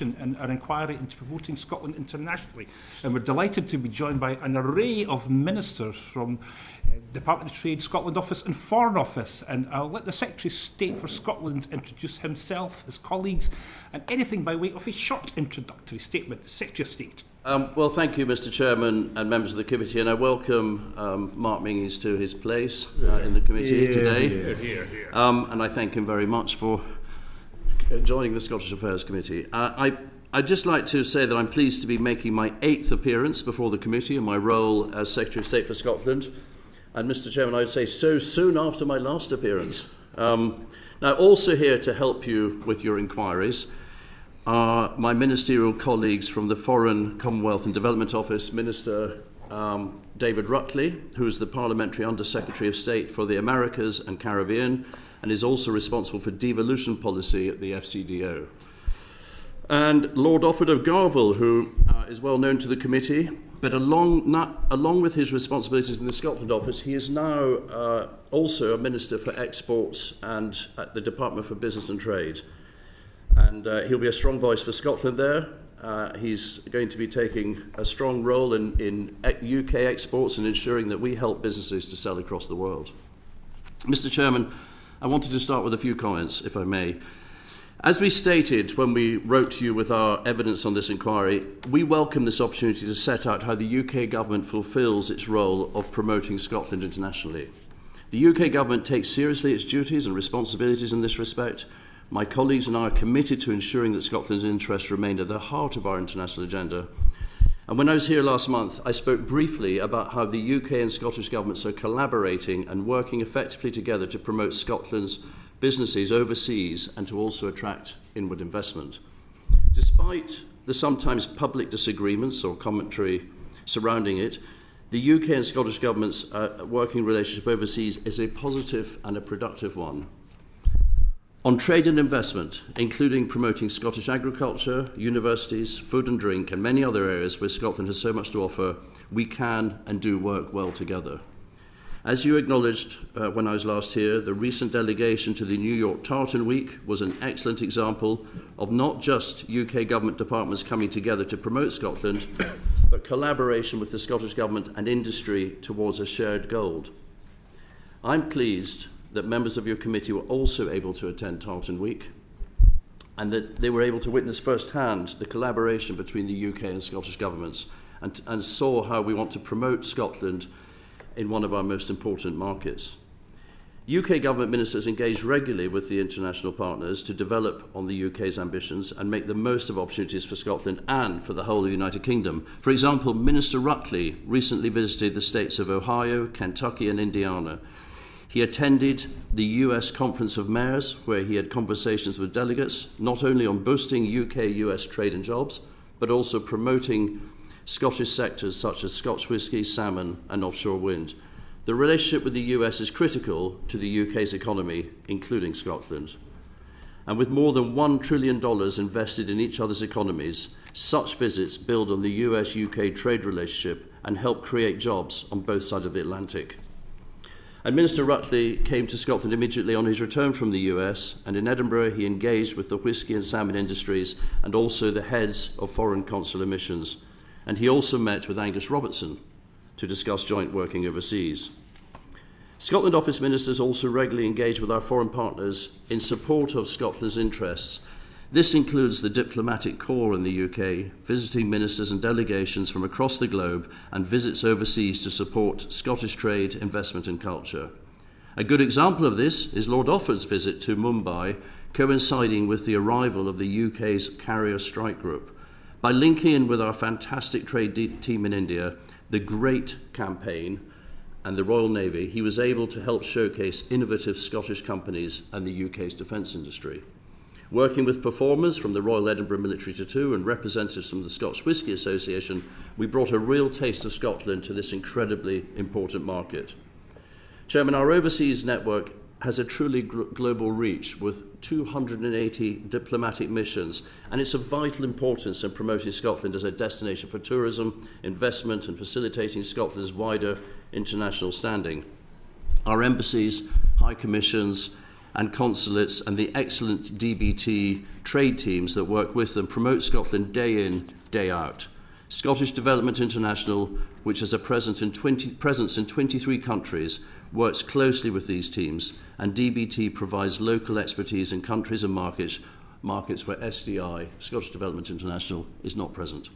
and an inquiry into promoting Scotland internationally. And we're delighted to be joined by an array of ministers from Department of Trade, Scotland Office and Foreign Office. And I'll let the Secretary of State for Scotland introduce himself, his colleagues, and anything by way of a short introductory statement. Secretary of State. Well, thank you, Mr. Chairman and members of the committee, and I welcome Mark Minges to his place in the committee today. And I thank him very much for joining the Scottish Affairs Committee. I'd just like to say that I'm pleased to be making my 8th appearance before the committee in my role as Secretary of State for Scotland. And Mr. Chairman, I would say so soon after my last appearance. Now, also here to help you with your inquiries are my ministerial colleagues from the Foreign, Commonwealth and Development Office, Minister David Rutley, who is the Parliamentary Under-Secretary of State for the Americas and Caribbean, and is also responsible for devolution policy at the FCDO. And Lord Offord of Garville, who is well known to the committee, but along with his responsibilities in the Scotland office, he is now also a Minister for Exports and at the Department for Business and Trade. And he'll be a strong voice for Scotland there. He's going to be taking a strong role in UK exports and ensuring that we help businesses to sell across the world. Mr. Chairman, I wanted to start with a few comments, if I may. As we stated when we wrote to you with our evidence on this inquiry, we welcome this opportunity to set out how the UK government fulfils its role of promoting Scotland internationally. The UK government takes seriously its duties and responsibilities in this respect. My colleagues and I are committed to ensuring that Scotland's interests remain at the heart of our international agenda. And when I was here last month, I spoke briefly about how the UK and Scottish governments are collaborating and working effectively together to promote Scotland's businesses overseas and to also attract inward investment. Despite the sometimes public disagreements or commentary surrounding it, the UK and Scottish governments' working relationship overseas is a positive and a productive one. On trade and investment, including promoting Scottish agriculture, universities, food and drink, and many other areas where Scotland has so much to offer, we can and do work well together. As you acknowledged when I was last here, the recent delegation to the New York Tartan Week was an excellent example of not just UK government departments coming together to promote Scotland, but collaboration with the Scottish government and industry towards a shared goal. I'm pleased that members of your committee were also able to attend Tartan Week and that they were able to witness firsthand the collaboration between the UK and Scottish governments and saw how we want to promote Scotland in one of our most important markets. UK government ministers engage regularly with the international partners to develop on the UK's ambitions and make the most of opportunities for Scotland and for the whole of the United Kingdom. For example, Minister Rutley recently visited the states of Ohio, Kentucky and Indiana. He attended the US Conference of Mayors, where he had conversations with delegates, not only on boosting UK-US trade and jobs, but also promoting Scottish sectors such as Scotch whisky, salmon and offshore wind. The relationship with the US is critical to the UK's economy, including Scotland. And with more than $1 trillion invested in each other's economies, such visits build on the US-UK trade relationship and help create jobs on both sides of the Atlantic. And Minister Rutley came to Scotland immediately on his return from the US, and in Edinburgh he engaged with the whisky and salmon industries and also the heads of foreign consular missions. And he also met with Angus Robertson to discuss joint working overseas. Scotland Office ministers also regularly engage with our foreign partners in support of Scotland's interests. This includes the diplomatic corps in the UK, visiting ministers and delegations from across the globe, and visits overseas to support Scottish trade, investment and culture. A good example of this is Lord Offord's visit to Mumbai, coinciding with the arrival of the UK's carrier strike group. By linking in with our fantastic trade team in India, the GREAT campaign and the Royal Navy, he was able to help showcase innovative Scottish companies and the UK's defence industry. Working with performers from the Royal Edinburgh Military Tattoo and representatives from the Scotch Whisky Association, we brought a real taste of Scotland to this incredibly important market. Chairman, our overseas network has a truly global reach with 280 diplomatic missions, and it's of vital importance in promoting Scotland as a destination for tourism, investment and facilitating Scotland's wider international standing. Our embassies, high commissions and consulates and the excellent DBT trade teams that work with them promote Scotland day in, day out. Scottish Development International, which has a presence in 23 countries, works closely with these teams, and DBT provides local expertise in countries and markets where SDI, Scottish Development International, is not present.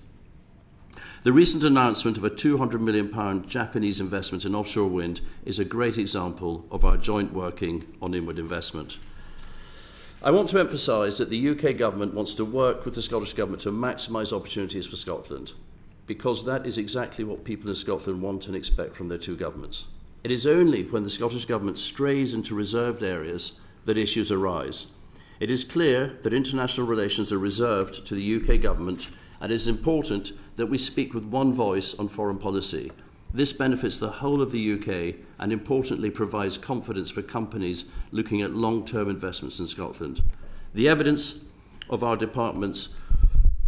The recent announcement of a £200 million Japanese investment in offshore wind is a great example of our joint working on inward investment. I want to emphasise that the UK government wants to work with the Scottish government to maximise opportunities for Scotland, because that is exactly what people in Scotland want and expect from their two governments. It is only when the Scottish government strays into reserved areas that issues arise. It is clear that international relations are reserved to the UK government, and it is important that we speak with one voice on foreign policy. This benefits the whole of the UK and importantly provides confidence for companies looking at long-term investments in Scotland. The evidence of our departments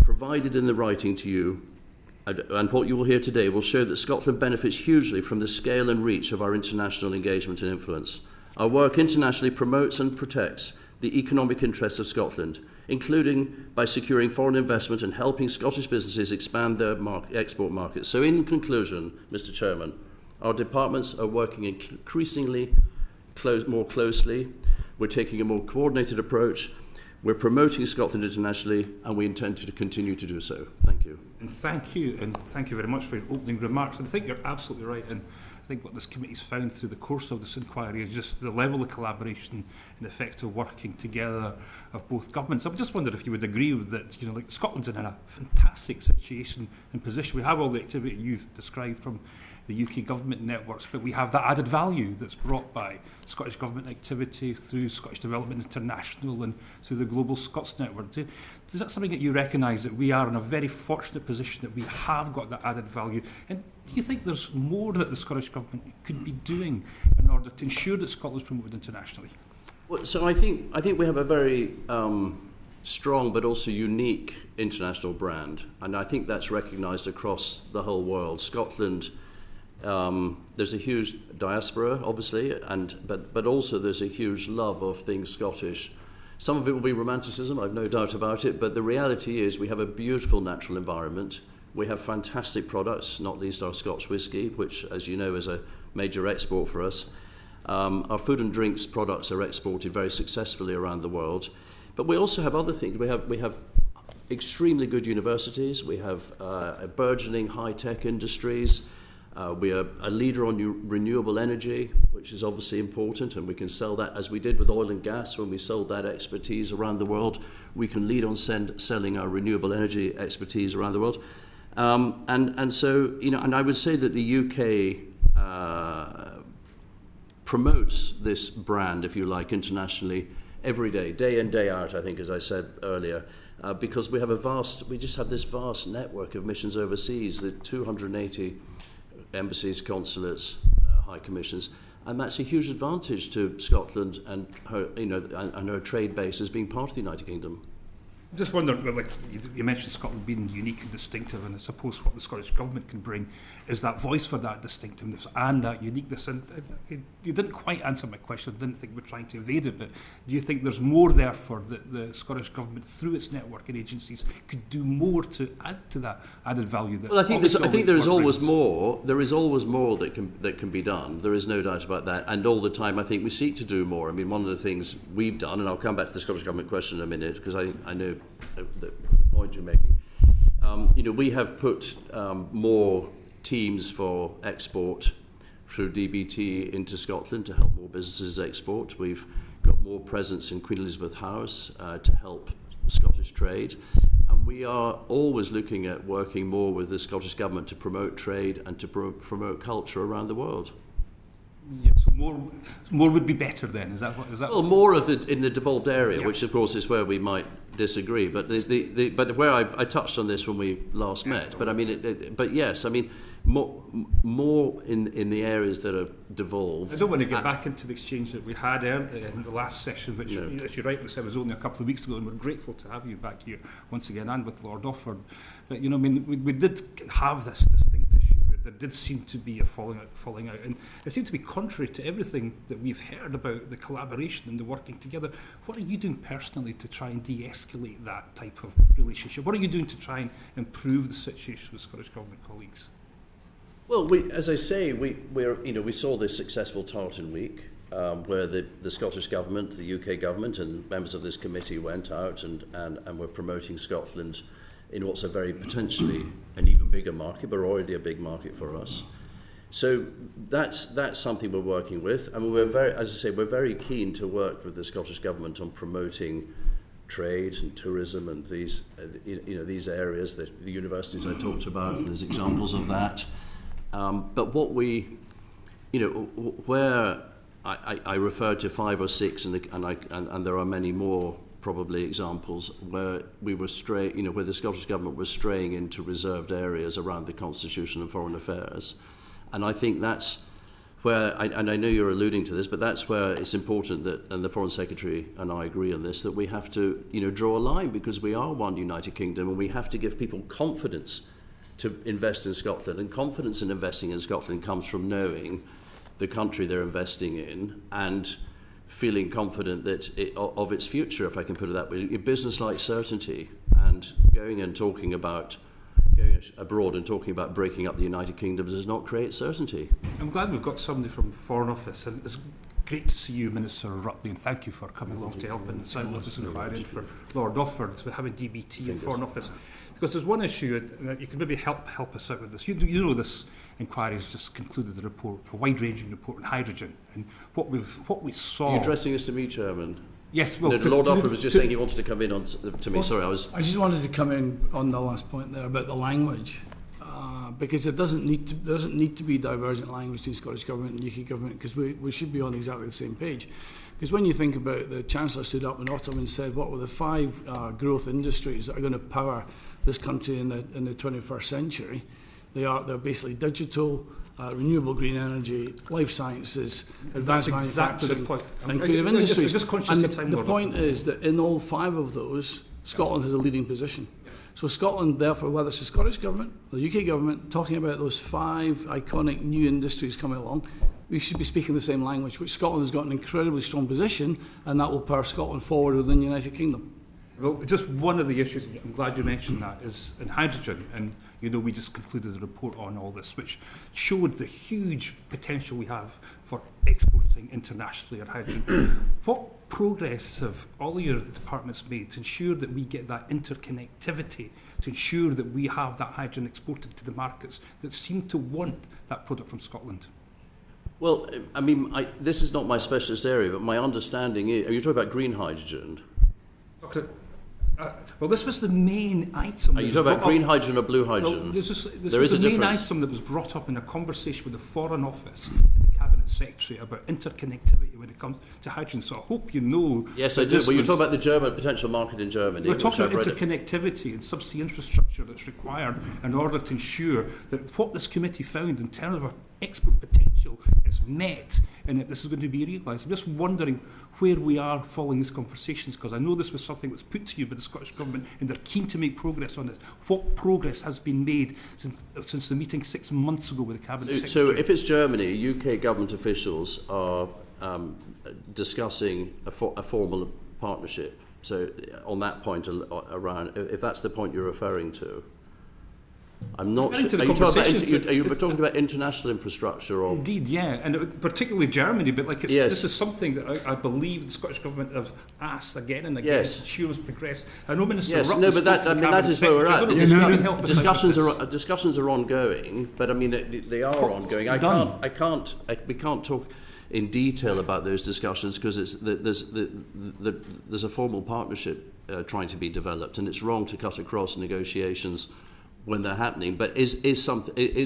provided in the writing to you and what you will hear today will show that Scotland benefits hugely from the scale and reach of our international engagement and influence. Our work internationally promotes and protects the economic interests of Scotland, including by securing foreign investment and helping Scottish businesses expand their export markets. So in conclusion, Mr. Chairman, our departments are working increasingly more closely. We're taking a more coordinated approach. We're promoting Scotland internationally, and we intend to continue to do so. Thank you. And thank you very much for your opening remarks. And I think you're absolutely right. And I think what this committee's found through the course of this inquiry is just the level of collaboration and effective working together of both governments. I just wondered if you would agree with that. You know, like Scotland's in a fantastic situation and position. We have all the activity you've described from the UK government networks, but we have that added value that's brought by Scottish government activity through Scottish Development International and through the Global Scots Network. Is that something that you recognise, that we are in a very fortunate position, that we have got that added value? And do you think there's more that the Scottish government could be doing in order to ensure that Scotland's promoted internationally? Well, so I think we have a very strong but also unique international brand, and I think that's recognised across the whole world. Scotland, there's a huge diaspora, obviously, but also there's a huge love of things Scottish. Some of it will be romanticism, I've no doubt about it, but the reality is we have a beautiful natural environment. We have fantastic products, not least our Scotch whisky, which, as you know, is a major export for us. Our food and drinks products are exported very successfully around the world. But we also have other things. We have extremely good universities. We have a burgeoning high-tech industries. We are a leader on renewable energy, which is obviously important, and we can sell that, as we did with oil and gas when we sold that expertise around the world. We can lead on selling our renewable energy expertise around the world. And so, you know, and I would say that the UK promotes this brand, if you like, internationally every day in, day out, I think, as I said earlier, because we just have this vast network of missions overseas, the 280 embassies, consulates, high commissions, and that's a huge advantage to Scotland and her, you know, and her trade base as being part of the United Kingdom. I'm just wondering, well, like you mentioned Scotland being unique and distinctive, and I suppose what the Scottish Government can bring is that voice for that distinctiveness and that uniqueness. And you didn't quite answer my question. I didn't think we're trying to evade it, but do you think there's more there for the Scottish Government through its network and agencies could do more to add to that added value? That well, I think there is always more. There is always more that can be done. There is no doubt about that. And all the time, I think we seek to do more. I mean, one of the things we've done, and I'll come back to the Scottish Government question in a minute, because I know the point you're making. You know, we have put more teams for export through DBT into Scotland to help more businesses export. We've got more presence in Queen Elizabeth House to help Scottish trade. And we are always looking at working more with the Scottish Government to promote trade and to promote culture around the world. Yeah, so more would be better then. Is that? Well, more of in the devolved area, yeah. Which of course is where we might disagree. But but where I touched on this when we last met. But I mean, but yes, I mean more in the areas that are devolved. I don't want to get back into the exchange that we had in the last session, which, no. As you rightly said, was only a couple of weeks ago, and we're grateful to have you back here once again, and with Lord Offord. But you know, I mean, we did have this distinct issue where there did seem to be a falling out, and it seemed to be contrary to everything that we've heard about the collaboration and the working together. What are you doing personally to try and de-escalate that type of relationship? What are you doing to try and improve the situation with Scottish Government colleagues? Well, as I say, we saw this successful Tartan Week, where the Scottish Government, the UK Government, and members of this committee went out and were promoting Scotland in what's a very potentially an even bigger market, but already a big market for us. So that's something we're working with, and we're very keen to work with the Scottish Government on promoting trade and tourism and these areas, the universities I talked about. There's examples of that. But what where I refer to 5 or 6, and there are many more probably examples where we were where the Scottish Government was straying into reserved areas around the Constitution and foreign affairs. And I think that's where, and I know you're alluding to this, but that's where it's important that, and the Foreign Secretary and I agree on this, that we have to draw a line, because we are one United Kingdom, and we have to give people confidence to invest in Scotland. And confidence in investing in Scotland comes from knowing the country they're investing in and feeling confident that of its future, if I can put it that way, business-like certainty. And going abroad and talking about breaking up the United Kingdom does not create certainty. I'm glad we've got somebody from Foreign Office, and it's great to see you, Minister Rutley, and thank you for coming along to help in the South Office inquiry, and for Lord Offord with having DBT and Foreign Office. Because there's one issue, and you can maybe help us out with this. You know this inquiry has just concluded the report, a wide-ranging report on hydrogen, and what we saw. Are you addressing this to me, Chairman? Yes, well, no, Lord Offord was just saying he wanted to come in on to me. Sorry, I just wanted to come in on the last point there about the language, because there doesn't need to be divergent language between Scottish Government and UK Government, because we should be on exactly the same page. Because when you think about it, the Chancellor stood up in autumn and said, what were the 5 growth industries that are going to power this country in the 21st century? They're basically digital, renewable green energy, life sciences, advanced manufacturing, and creative industries. And the point is that in all 5 of those, Scotland has a leading position. So Scotland, therefore, whether it's the Scottish Government, the UK Government, talking about those 5 iconic new industries coming along, we should be speaking the same language, which Scotland has got an incredibly strong position, and that will power Scotland forward within the United Kingdom. Well, just one of the issues, I'm glad you mentioned that, is in hydrogen. And, we just concluded a report on all this, which showed the huge potential we have for exporting internationally on hydrogen. What progress have all of your departments made to ensure that we get that interconnectivity, to ensure that we have that hydrogen exported to the markets that seem to want that product from Scotland? Well, I mean, this is not my specialist area, but my understanding is, are you talking about green hydrogen? Okay. Well, this was the main item. Are you talking about green hydrogen or blue hydrogen? Well, this was the main item that was brought up in a conversation with the Foreign Office and the Cabinet Secretary about interconnectivity when it comes to hydrogen. So I hope you know. Yes, I do. Well, you're talking about the German potential market in Germany. We're talking about interconnectivity and subsea infrastructure that's required in order to ensure that what this committee found in terms of our export potential is met and that this is going to be realised. I'm just wondering where we are following these conversations, because I know this was something that was put to you by the Scottish Government and they're keen to make progress on this. What progress has been made since the meeting 6 months ago with the Cabinet Secretary? So if it's Germany, UK government officials are discussing a formal partnership. So on that point around, if that's the point you're referring to, I'm not sure. Are you talking about international infrastructure? Or? Indeed, yeah, and particularly Germany. But this is something that I believe the Scottish Government have asked again and again. Yes. To ensure is progress. I know Minister Yes, Rutley no, but that is where we're at. Discussions are ongoing, but I mean they are ongoing. We can't talk in detail about those discussions because there's a formal partnership trying to be developed, and it's wrong to cut across negotiations when they're happening. But is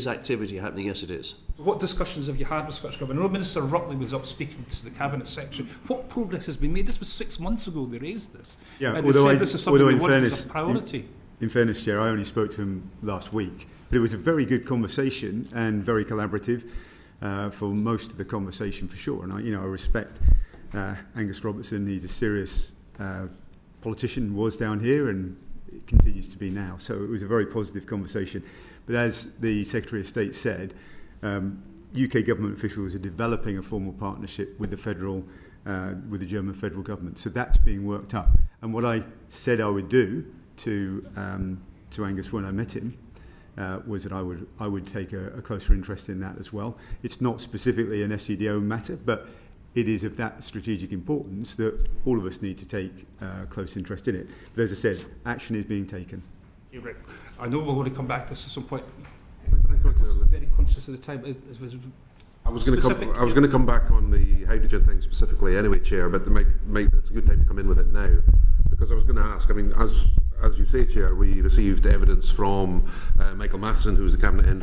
activity happening? Yes, it is. What discussions have you had with Scottish Government? I know Minister Rutley was up speaking to the Cabinet Secretary. What progress has been made? This was 6 months ago they raised this. Yeah, and although this is something we want as a priority. In fairness, Chair, I only spoke to him last week. But it was a very good conversation and very collaborative for most of the conversation, for sure. And I respect Angus Robertson. He's a serious politician, was down here, and it continues to be now. So it was a very positive conversation. But as the Secretary of State said, UK government officials are developing a formal partnership with with the German federal government. So that's being worked up. And what I said I would do to Angus when I met him was that I would take a closer interest in that as well. It's not specifically an FCDO matter, but it is of that strategic importance that all of us need to take close interest in it. But as I said, action is being taken. You're right. I know we're going to come back to this at some point. I'm very conscious of the time. I was going to come back on the hydrogen thing specifically anyway, Chair, but it's a good time to come in with it now, because I was going to ask, I mean, as you say, Chair, we received evidence from Michael Matheson, who was the Cabinet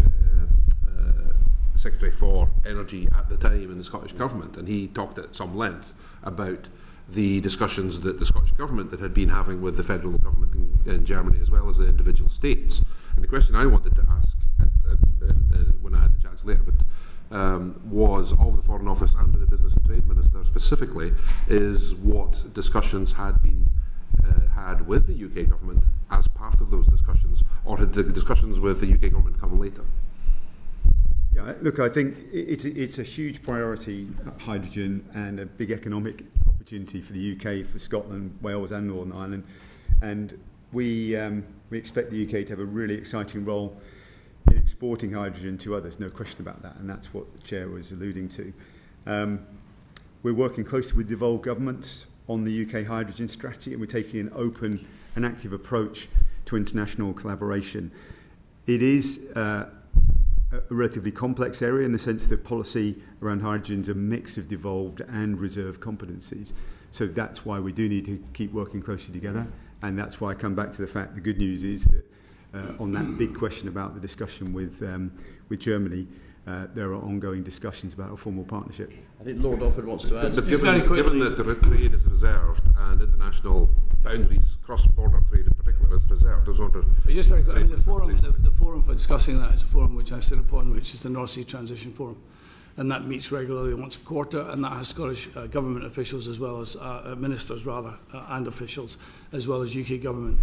Secretary for Energy at the time in the Scottish Government, and he talked at some length about the discussions that the Scottish Government had been having with the federal government in Germany, as well as the individual states. And the question I wanted to ask when I had the chance later, was of the Foreign Office and the Business and Trade Minister specifically, is what discussions had been had with the UK government as part of those discussions, or had the discussions with the UK government come later? Yeah, look, I think it's a huge priority, hydrogen, and a big economic opportunity for the UK, for Scotland, Wales and Northern Ireland. And we expect the UK to have a really exciting role in exporting hydrogen to others, no question about that, and that's what the Chair was alluding to. We're working closely with devolved governments on the UK hydrogen strategy, and we're taking an open and active approach to international collaboration. It is a relatively complex area in the sense that policy around hydrogen is a mix of devolved and reserved competencies. So that's why we do need to keep working closely together, and that's why I come back to the fact the good news is that on that big question about the discussion with Germany, there are ongoing discussions about a formal partnership. I think Lord Offord wants to add. But given that the trade is reserved and international boundaries, cross-border trade in particular, is reserved, I was wondering... Just very quickly, the forum for discussing that is a forum which I sit upon, which is the North Sea Transition Forum. And that meets regularly once a quarter, and that has Scottish government officials as well as ministers, and officials, as well as UK government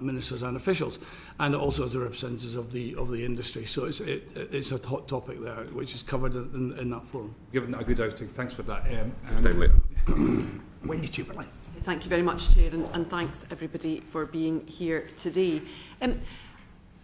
ministers and officials, and also as the representatives of the industry. So it's a hot topic there, which is covered in that forum. Given that a good outing, thanks for that. Wendy Chamberlain. Thank you very much, Chair, and thanks everybody for being here today.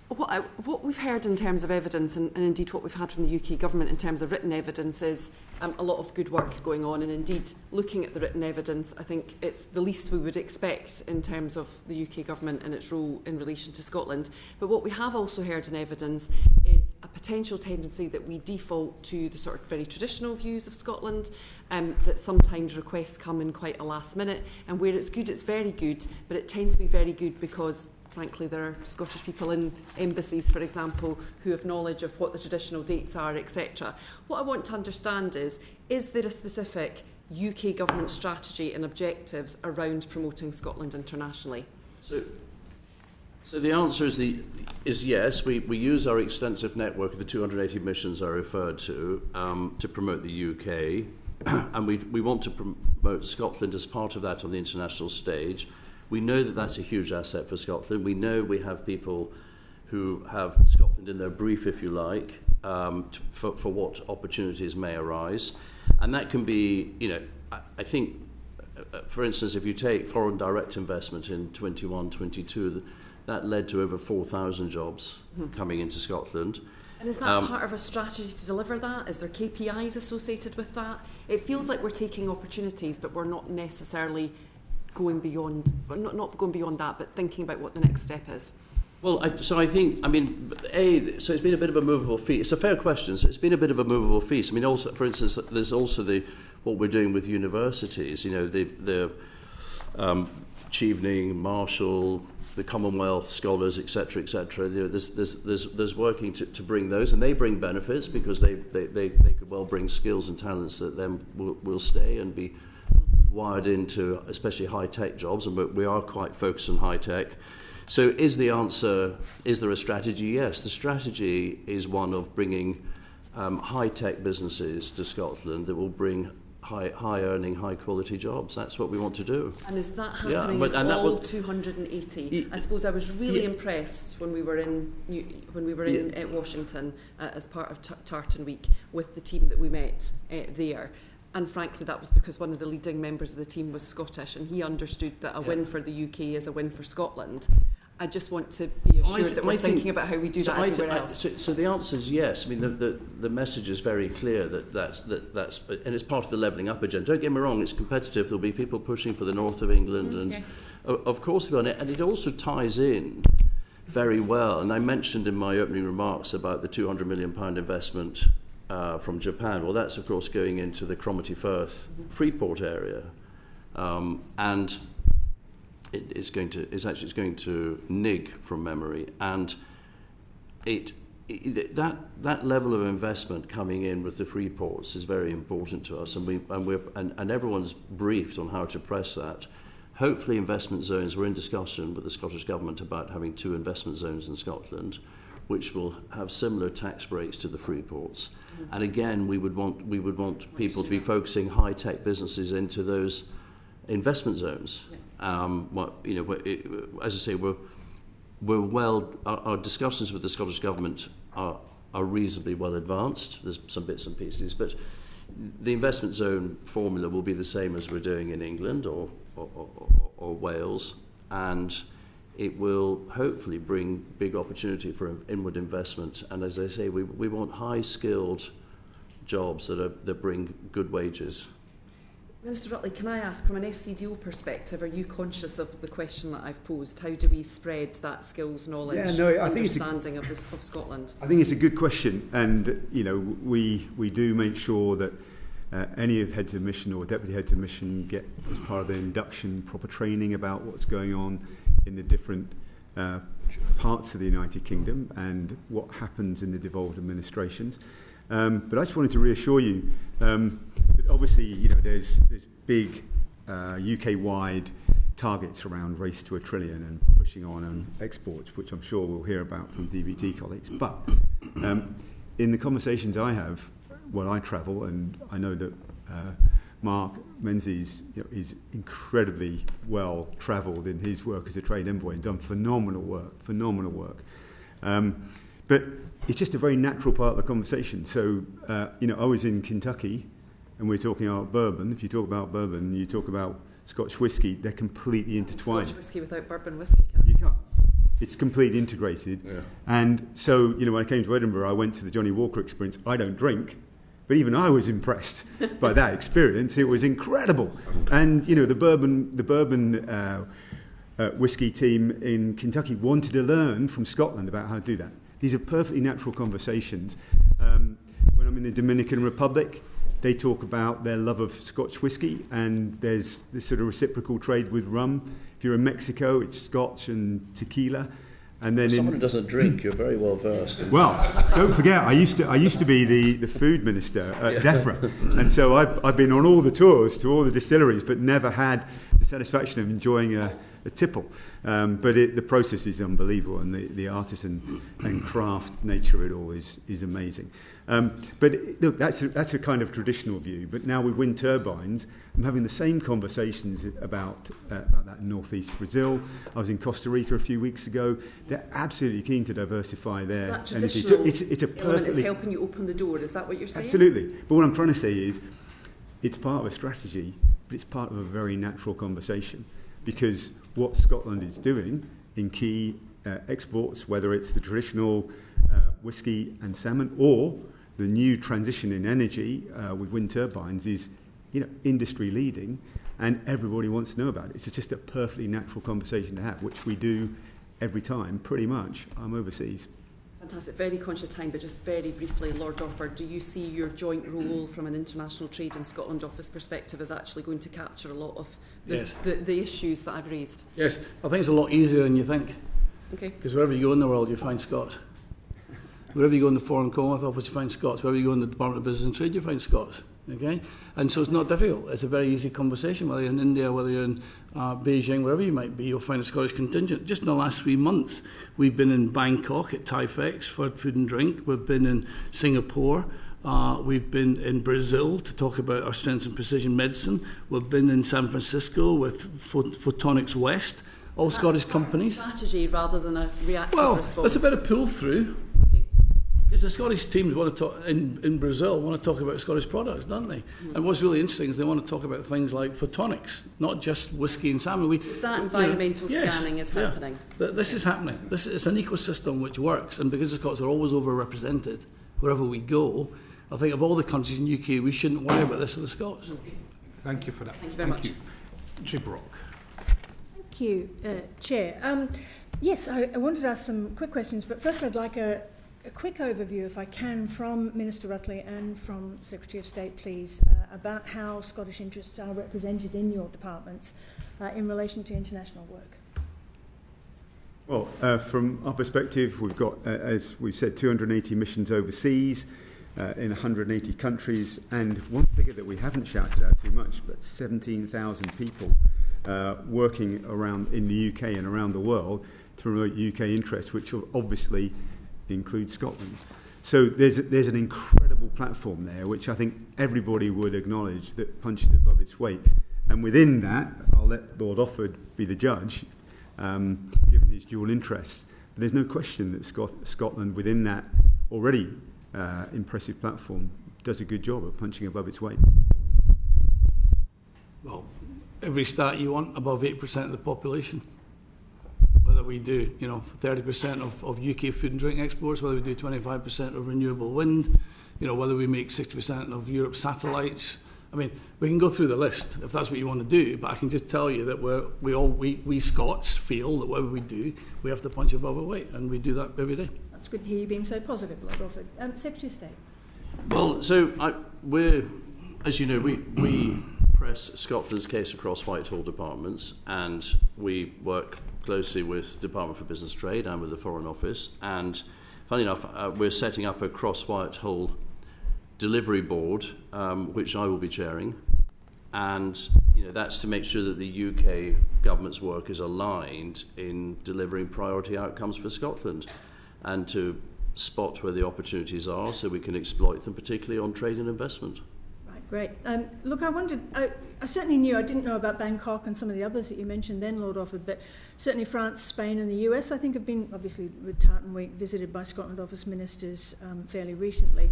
What we've heard in terms of evidence, and indeed what we've had from the UK government in terms of written evidence, is a lot of good work going on. And indeed, looking at the written evidence, I think it's the least we would expect in terms of the UK government and its role in relation to Scotland. But what we have also heard in evidence is a potential tendency that we default to the sort of very traditional views of Scotland, that sometimes requests come in quite a last minute, and where it's good, it's very good, but it tends to be very good because frankly, there are Scottish people in embassies, for example, who have knowledge of what the traditional dates are, etc. What I want to understand is there a specific UK government strategy and objectives around promoting Scotland internationally? So the answer is yes. We use our extensive network of the 280 missions I referred to promote the UK, and we want to promote Scotland as part of that on the international stage. We know that that's a huge asset for Scotland. We know we have people who have Scotland in their brief, if you like, for what opportunities may arise. And that can be, I think, for instance, if you take foreign direct investment in 21-22, that led to over 4,000 jobs coming into Scotland. And is that part of a strategy to deliver that? Is there KPIs associated with that? It feels like we're taking opportunities, but we're not necessarily going beyond, not going beyond that, but thinking about what the next step is. Well, so it's been a bit of a movable feast. It's a fair question. So it's been a bit of a movable feast. I mean, also, for instance, there's also what we're doing with universities. The Chevening, Marshall, the Commonwealth scholars, etc., etc. There's working to bring those, and they bring benefits because they could well bring skills and talents that then will stay and be wired into especially high-tech jobs, and we are quite focused on high-tech. So is the answer, is there a strategy? Yes, the strategy is one of bringing high-tech businesses to Scotland that will bring high-earning, high-quality jobs. That's what we want to do. And is that happening in all 280? I suppose I was really impressed when we were in Washington as part of Tartan Week with the team that we met there. And frankly, that was because one of the leading members of the team was Scottish, and he understood that a win for the UK is a win for Scotland. I just want to be assured that we're thinking about how we do that everywhere else. So the answer is yes. I mean, the message is very clear that's and it's part of the levelling up agenda. Don't get me wrong; it's competitive. There'll be people pushing for the north of England, and of course, and it also ties in very well. And I mentioned in my opening remarks about the £200 million investment from Japan. Well, that's of course going into the Cromarty Firth Freeport area, and it's going to NIG from memory, and that level of investment coming in with the free ports is very important to us, and everyone's briefed on how to press that. Hopefully, investment zones. We're in discussion with the Scottish Government about having 2 investment zones in Scotland, which will have similar tax breaks to the free ports. And again, we would want people to be focusing high-tech businesses into those investment zones. As I say, our discussions with the Scottish Government are reasonably well advanced. There's some bits and pieces, but the investment zone formula will be the same as we're doing in England or Wales, and it will hopefully bring big opportunity for inward investment. And as I say, we want high-skilled jobs that bring good wages. Minister Rutley, can I ask, from an FCDO perspective, are you conscious of the question that I've posed? How do we spread that skills, knowledge, understanding of Scotland? I think it's a good question, and we do make sure that any of heads of mission or deputy heads of mission get, as part of their induction, proper training about what's going on in the different parts of the United Kingdom and what happens in the devolved administrations. But I just wanted to reassure you that obviously, there's big UK-wide targets around Race to a Trillion and pushing on exports, which I'm sure we'll hear about from DBT colleagues. But in the conversations I have when I travel, and I know that Mark Menzies is incredibly well travelled in his work as a trade envoy and done phenomenal work. But it's just a very natural part of the conversation. So, I was in Kentucky, and we're talking about bourbon. If you talk about bourbon, you talk about Scotch whisky, they're completely intertwined. Scotch whisky without bourbon whisky casks. You can't. It's completely integrated. Yeah. And so, when I came to Edinburgh, I went to the Johnny Walker experience. I don't drink, but even I was impressed by that experience. It was incredible. And, the bourbon whisky team in Kentucky wanted to learn from Scotland about how to do that. These are perfectly natural conversations. When I'm in the Dominican Republic, they talk about their love of Scotch whisky, and there's this sort of reciprocal trade with rum. If you're in Mexico, it's Scotch and tequila. And then someone who doesn't drink, you're very well versed. Well, don't forget, I used to be the food minister at DEFRA, and so I've been on all the tours to all the distilleries, but never had the satisfaction of enjoying a tipple. But the process is unbelievable, and the artisan and craft nature of it all is amazing. But look, that's a kind of traditional view. But now with wind turbines, I'm having the same conversations about that in northeast Brazil. I was in Costa Rica a few weeks ago. They're absolutely keen to diversify their energy. So it's a perfectly is helping you open the door. Is that what you're saying? Absolutely. But what I'm trying to say is, it's part of a strategy, but it's part of a very natural conversation, because what Scotland is doing in key exports, whether it's the traditional whisky and salmon or the new transition in energy with wind turbines, is industry leading, and everybody wants to know about it. It's just a perfectly natural conversation to have, which we do every time, pretty much, I'm overseas. Fantastic. Very conscious of time, but just very briefly, Lord Orford, do you see your joint role from an International Trade in Scotland office perspective as actually going to capture a lot of the issues that I've raised? Yes, I think it's a lot easier than you think. Okay. Because wherever you go in the world, you find Scots. Wherever you go in the Foreign Commonwealth Office, you find Scots. Wherever you go in the Department of Business and Trade, you find Scots. Okay? And so it's not difficult. It's a very easy conversation, whether you're in India, whether you're in Beijing, wherever you might be, you'll find a Scottish contingent. Just in the last 3 months, we've been in Bangkok at TIFEX for food and drink. We've been in Singapore We've been in Brazil to talk about our strengths in precision medicine. We've been in San Francisco with Photonics West, all Scottish companies. Strategy rather than a reactive response. Well, it's a bit of pull through. Okay. Because the Scottish teams want to talk in Brazil want to talk about Scottish products, don't they? And what's really interesting is they want to talk about things like photonics, not just whiskey and salmon. Is that environmental scanning is happening? Yeah. This is happening. It's an ecosystem which works, and because the Scots are always overrepresented wherever we go, I think of all the countries in the UK, we shouldn't worry about this for the Scots. Thank you for that. Thank you very much. Jay Brock. Thank you, Chair. Yes, I wanted to ask some quick questions, but first I'd like a quick overview, if I can, from Minister Rutley and from Secretary of State, please, about how Scottish interests are represented in your departments in relation to international work. Well, from our perspective, we've got, as we've said, 280 missions overseas in 180 countries, and one figure that we haven't shouted out too much, but 17,000 people working around in the UK and around the world to promote UK interests, which obviously includes Scotland. So there's an incredible platform there, which I think everybody would acknowledge that punches above its weight. And within that, I'll let Lord Offord be the judge, given his dual interests. But there's no question that Scotland, within that already impressive platform, does a good job of punching above its weight. Well, every stat you want, above 8% of the population. Whether we do, 30% of UK food and drink exports, whether we do 25% of renewable wind, whether we make 60% of Europe's satellites. I mean, we can go through the list if that's what you want to do, but I can just tell you that we Scots feel that whatever we do, we have to punch above our weight, and we do that every day. It's good to hear you being so positive, Lord Offord. Secretary of State. Well, so as you know, we press Scotland's case across Whitehall departments, and we work closely with the Department for Business Trade and with the Foreign Office. And funny enough, we're setting up a cross Whitehall delivery board, which I will be chairing. And that's to make sure that the UK government's work is aligned in delivering priority outcomes for Scotland, and to spot where the opportunities are so we can exploit them, particularly on trade and investment. Right, great. Look, I wondered, I certainly knew, I didn't know about Bangkok and some of the others that you mentioned then, Lord Offord, but certainly France, Spain and the US, I think, have been, obviously with Tartan Week, visited by Scotland Office ministers fairly recently.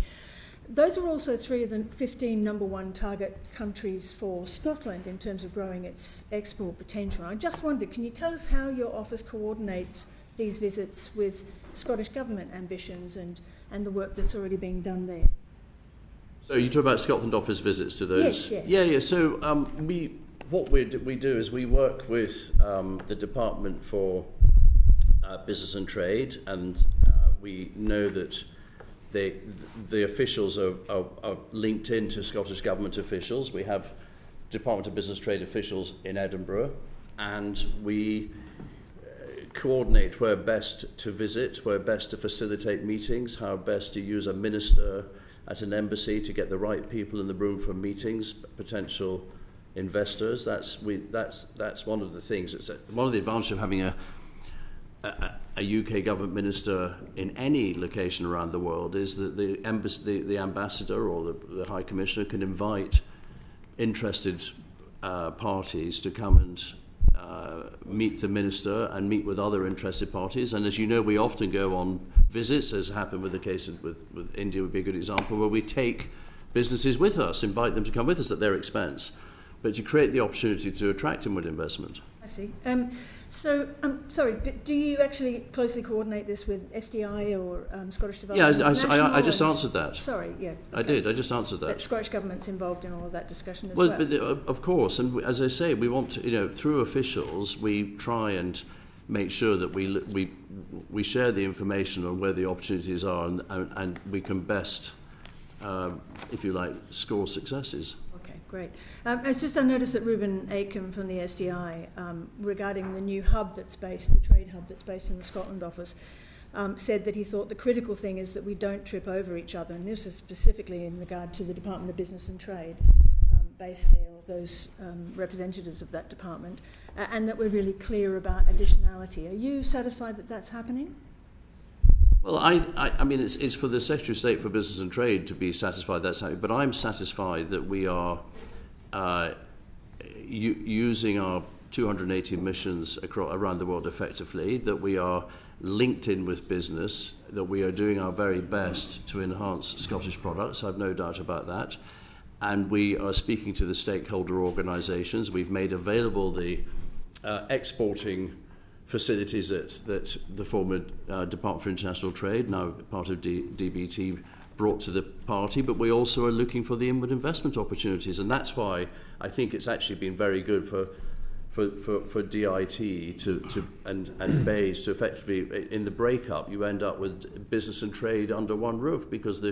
Those are also 3 of the 15 number 1 target countries for Scotland in terms of growing its export potential. I just wondered, can you tell us how your office coordinates these visits with Scottish Government ambitions and the work that's already being done there? So you talk about Scotland Office visits to those? Yes, Yeah. So what we do is we work with the Department for Business and Trade, and we know that the officials are linked into Scottish Government officials. We have Department of Business Trade officials in Edinburgh, and we coordinate where best to visit, where best to facilitate meetings, how best to use a minister at an embassy to get the right people in the room for meetings, potential investors. That's one of the things. It's one of the advantages of having a UK government minister in any location around the world is that the ambassador or the High Commissioner can invite interested parties to come and meet the minister and meet with other interested parties. And as you know, we often go on visits, as happened with the case with India would be a good example, where we take businesses with us, invite them to come with us at their expense, but to create the opportunity to attract inward investment. I see. Sorry, do you actually closely coordinate this with SDI or Scottish Development? Yeah, I just answered that. Sorry, yeah. Okay. I just answered that. But Scottish Government's involved in all of that discussion as well. well. But of course, and as I say, we want to, through officials, we try and make sure that we share the information on where the opportunities are, and we can best, if you like, score successes. Great. I noticed that Ruben Aiken from the SDI, regarding the new hub that's based, the trade hub that's based in the Scotland office, said that he thought the critical thing is that we don't trip over each other, and this is specifically in regard to the Department of Business and Trade, based there, or those representatives of that department, and that we're really clear about additionality. Are you satisfied that that's happening? Well, I mean, it's for the Secretary of State for Business and Trade to be satisfied. That's how. But I'm satisfied that we are using our 280 missions around the world effectively, that we are linked in with business, that we are doing our very best to enhance Scottish products. I've no doubt about that. And we are speaking to the stakeholder organisations. We've made available the exporting facilities that the former Department for International Trade, now part of DBT, brought to the party, but we also are looking for the inward investment opportunities, and that's why I think it's actually been very good for DIT and BEIS to effectively, in the breakup, you end up with business and trade under one roof, because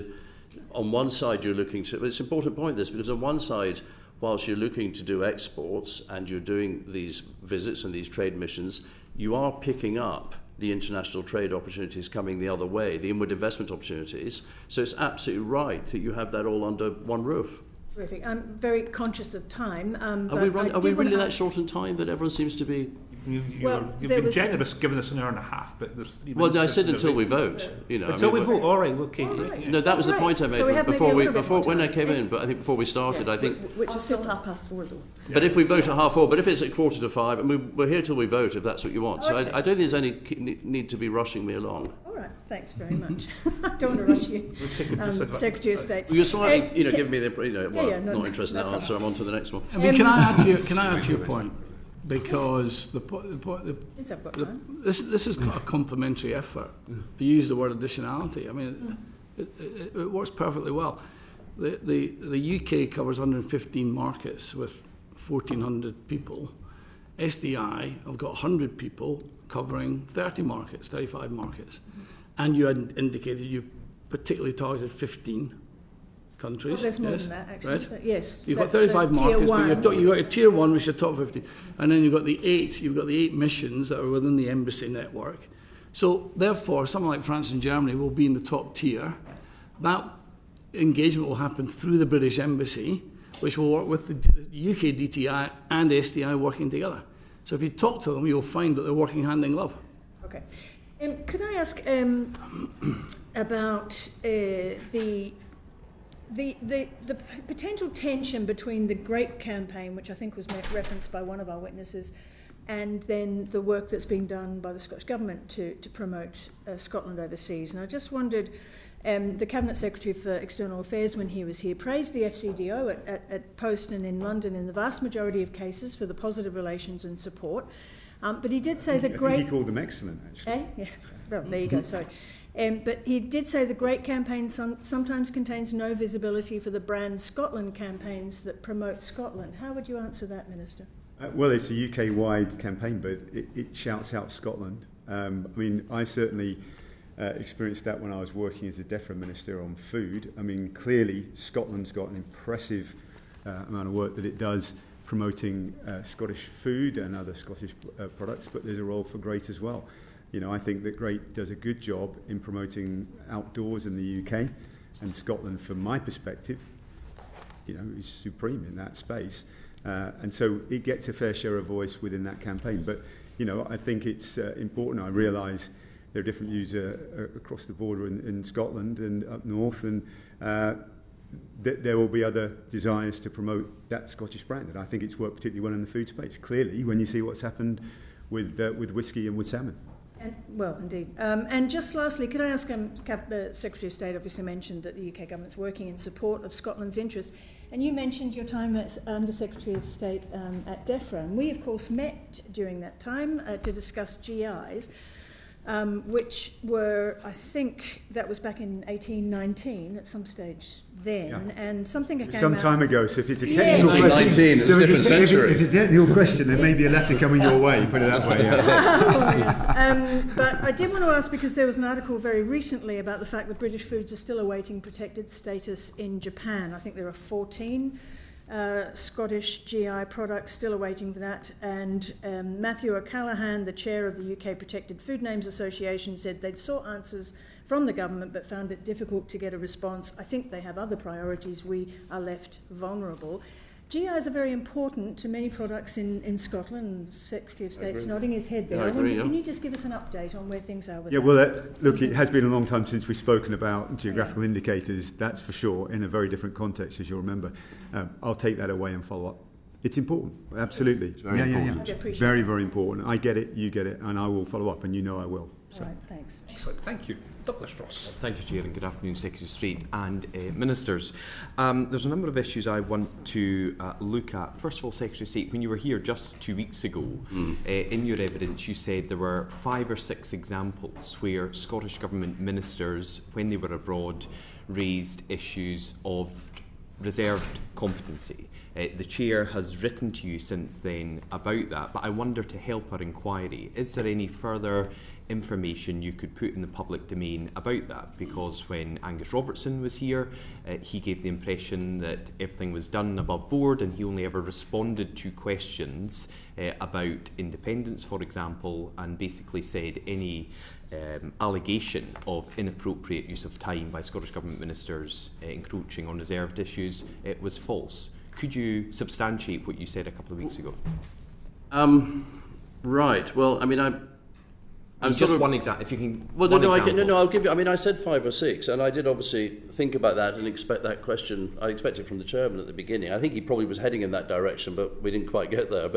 on one side you're looking to, it's an important point this, because on one side, whilst you're looking to do exports and you're doing these visits and these trade missions, you are picking up the international trade opportunities coming the other way, the inward investment opportunities. So it's absolutely right that you have that all under one roof. Terrific. I'm very conscious of time. Are we really that short in time that everyone seems to be? You've been generous, giving us an hour and a half, but there's 3 minutes. Well, I said until we vote. Until we vote. All right, okay. Right. No, that was the point I made when I came in. But I think before we started, Yeah, I think which is still 4:30 though. But if we vote at 4:30, but if it's at 4:45, and we're here till we vote, if that's what you want. So I don't think there's any need to be rushing me along. All right, thanks very much. I don't want to rush you, Secretary of State. You're slightly, giving me the, not interested in that answer. I'm on to the next one. I mean, can I add to your point? Because this is a complementary effort. You use the word additionality. I mean, it works perfectly well. The UK covers 115 markets with 1,400 people. SDI have got 100 people covering 30 markets, 35 markets. And you had indicated you particularly targeted 15 countries. Well, there's more than that, actually. Right? But yes, you've got 35 markets, but you've got your tier 1, which is top 50. And then you've got the 8 missions that are within the embassy network. So therefore, something like France and Germany will be in the top tier. That engagement will happen through the British Embassy, which will work with the UK DTI and SDI working together. So if you talk to them, you'll find that they're working hand in glove. Okay. Could I ask about the potential tension between the GREAT campaign, which I think was referenced by one of our witnesses, and then the work that's being done by the Scottish Government to promote Scotland overseas? And I just wondered, the Cabinet Secretary for External Affairs, when he was here, praised the FCDO at Post and in London in the vast majority of cases for the positive relations and support. But he did say that GREAT... I think he called them excellent, actually. Yeah. Well, there you go, sorry. But he did say the GREAT campaign sometimes contains no visibility for the Brand Scotland campaigns that promote Scotland. How would you answer that, Minister? Well, it's a UK-wide campaign, but it shouts out Scotland. I mean, I certainly experienced that when I was working as a DEFRA Minister on food. I mean, clearly, Scotland's got an impressive amount of work that it does promoting Scottish food and other Scottish products, but there's a role for GREAT as well. I think that GREAT does a good job in promoting outdoors in the UK, and Scotland, from my perspective, is supreme in that space. And so it gets a fair share of voice within that campaign. But, I think it's important. I realise there are different views across the border in Scotland and up north, and there will be other desires to promote that Scottish brand. And I think it's worked particularly well in the food space, clearly, when you see what's happened with whisky and with salmon. Well, indeed. And just lastly, could I ask, the Secretary of State obviously mentioned that the UK government's working in support of Scotland's interests, and you mentioned your time as Under Secretary of State at DEFRA, and we, of course, met during that time to discuss GIs, which were, I think, that was back in 1819 at some stage then, and something came some time out ago. So if it's a technical question, it's a different century. If it's a technical question, there may be a letter coming your way. Put it that way. Yeah. But I did want to ask, because there was an article very recently about the fact that British foods are still awaiting protected status in Japan. I think there are 14 Scottish GI products still awaiting for that. And Matthew O'Callaghan, the chair of the UK Protected Food Names Association, said they'd sought answers from the government but found it difficult to get a response. I think they have other priorities. We are left vulnerable. GIs are very important to many products in Scotland. The Secretary of State's nodding his head there. Yeah, I agree, Can you just give us an update on where things are with Yeah, that? well, look, it has been a long time since we've spoken about geographical indicators, that's for sure, in a very different context, as you'll remember. I'll take that away and follow up. It's important, absolutely. It's very important. I appreciate Very, that. very important. I get it, you get it, and I will follow up, and you know I will. All right, thanks. Excellent, thank you. Douglas Ross. Thank you, Chair, and good afternoon, Secretary of State and Ministers. There's a number of issues I want to look at. First of all, Secretary of State, when you were here just 2 weeks ago, in your evidence you said there were 5 or 6 examples where Scottish Government ministers, when they were abroad, raised issues of reserved competency. The Chair has written to you since then about that, but I wonder, to help our inquiry, is there any further information you could put in the public domain about that? Because when Angus Robertson was here, he gave the impression that everything was done above board, and he only ever responded to questions about independence, for example, and basically said any allegation of inappropriate use of time by Scottish Government ministers encroaching on reserved issues was false. Could you substantiate what you said a couple of weeks ago? Right. Well, I mean, I'm just one example. If you can. Well, no, I'll give you. I mean, I said 5 or 6, and I did obviously think about that and expect that question. I expected from the chairman at the beginning. I think he probably was heading in that direction, but we didn't quite get there.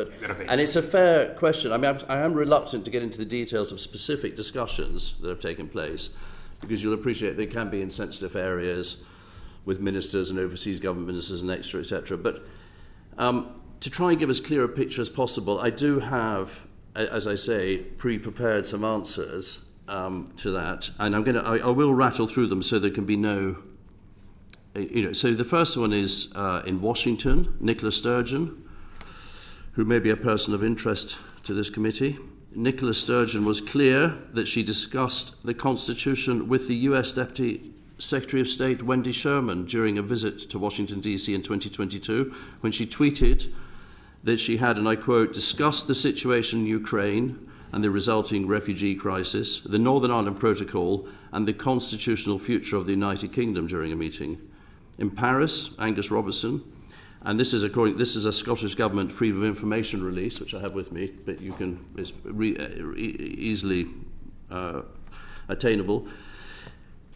And it's a fair question. I mean, I am reluctant to get into the details of specific discussions that have taken place, because you'll appreciate they can be in sensitive areas with ministers and overseas government ministers and etc. But to try and give as clear a picture as possible, I do have, as I say, pre-prepared some answers to that, and I will rattle through them so there can be no, So the first one is in Washington, Nicola Sturgeon, who may be a person of interest to this committee. Nicola Sturgeon was clear that she discussed the Constitution with the US Deputy Secretary of State Wendy Sherman during a visit to Washington, D.C. in 2022, when she tweeted that she had, and I quote, discussed the situation in Ukraine and the resulting refugee crisis, the Northern Ireland Protocol, and the constitutional future of the United Kingdom during a meeting. In Paris, Angus Robertson, and this is a Scottish Government Freedom of Information release, which I have with me, but you can, it's easily attainable.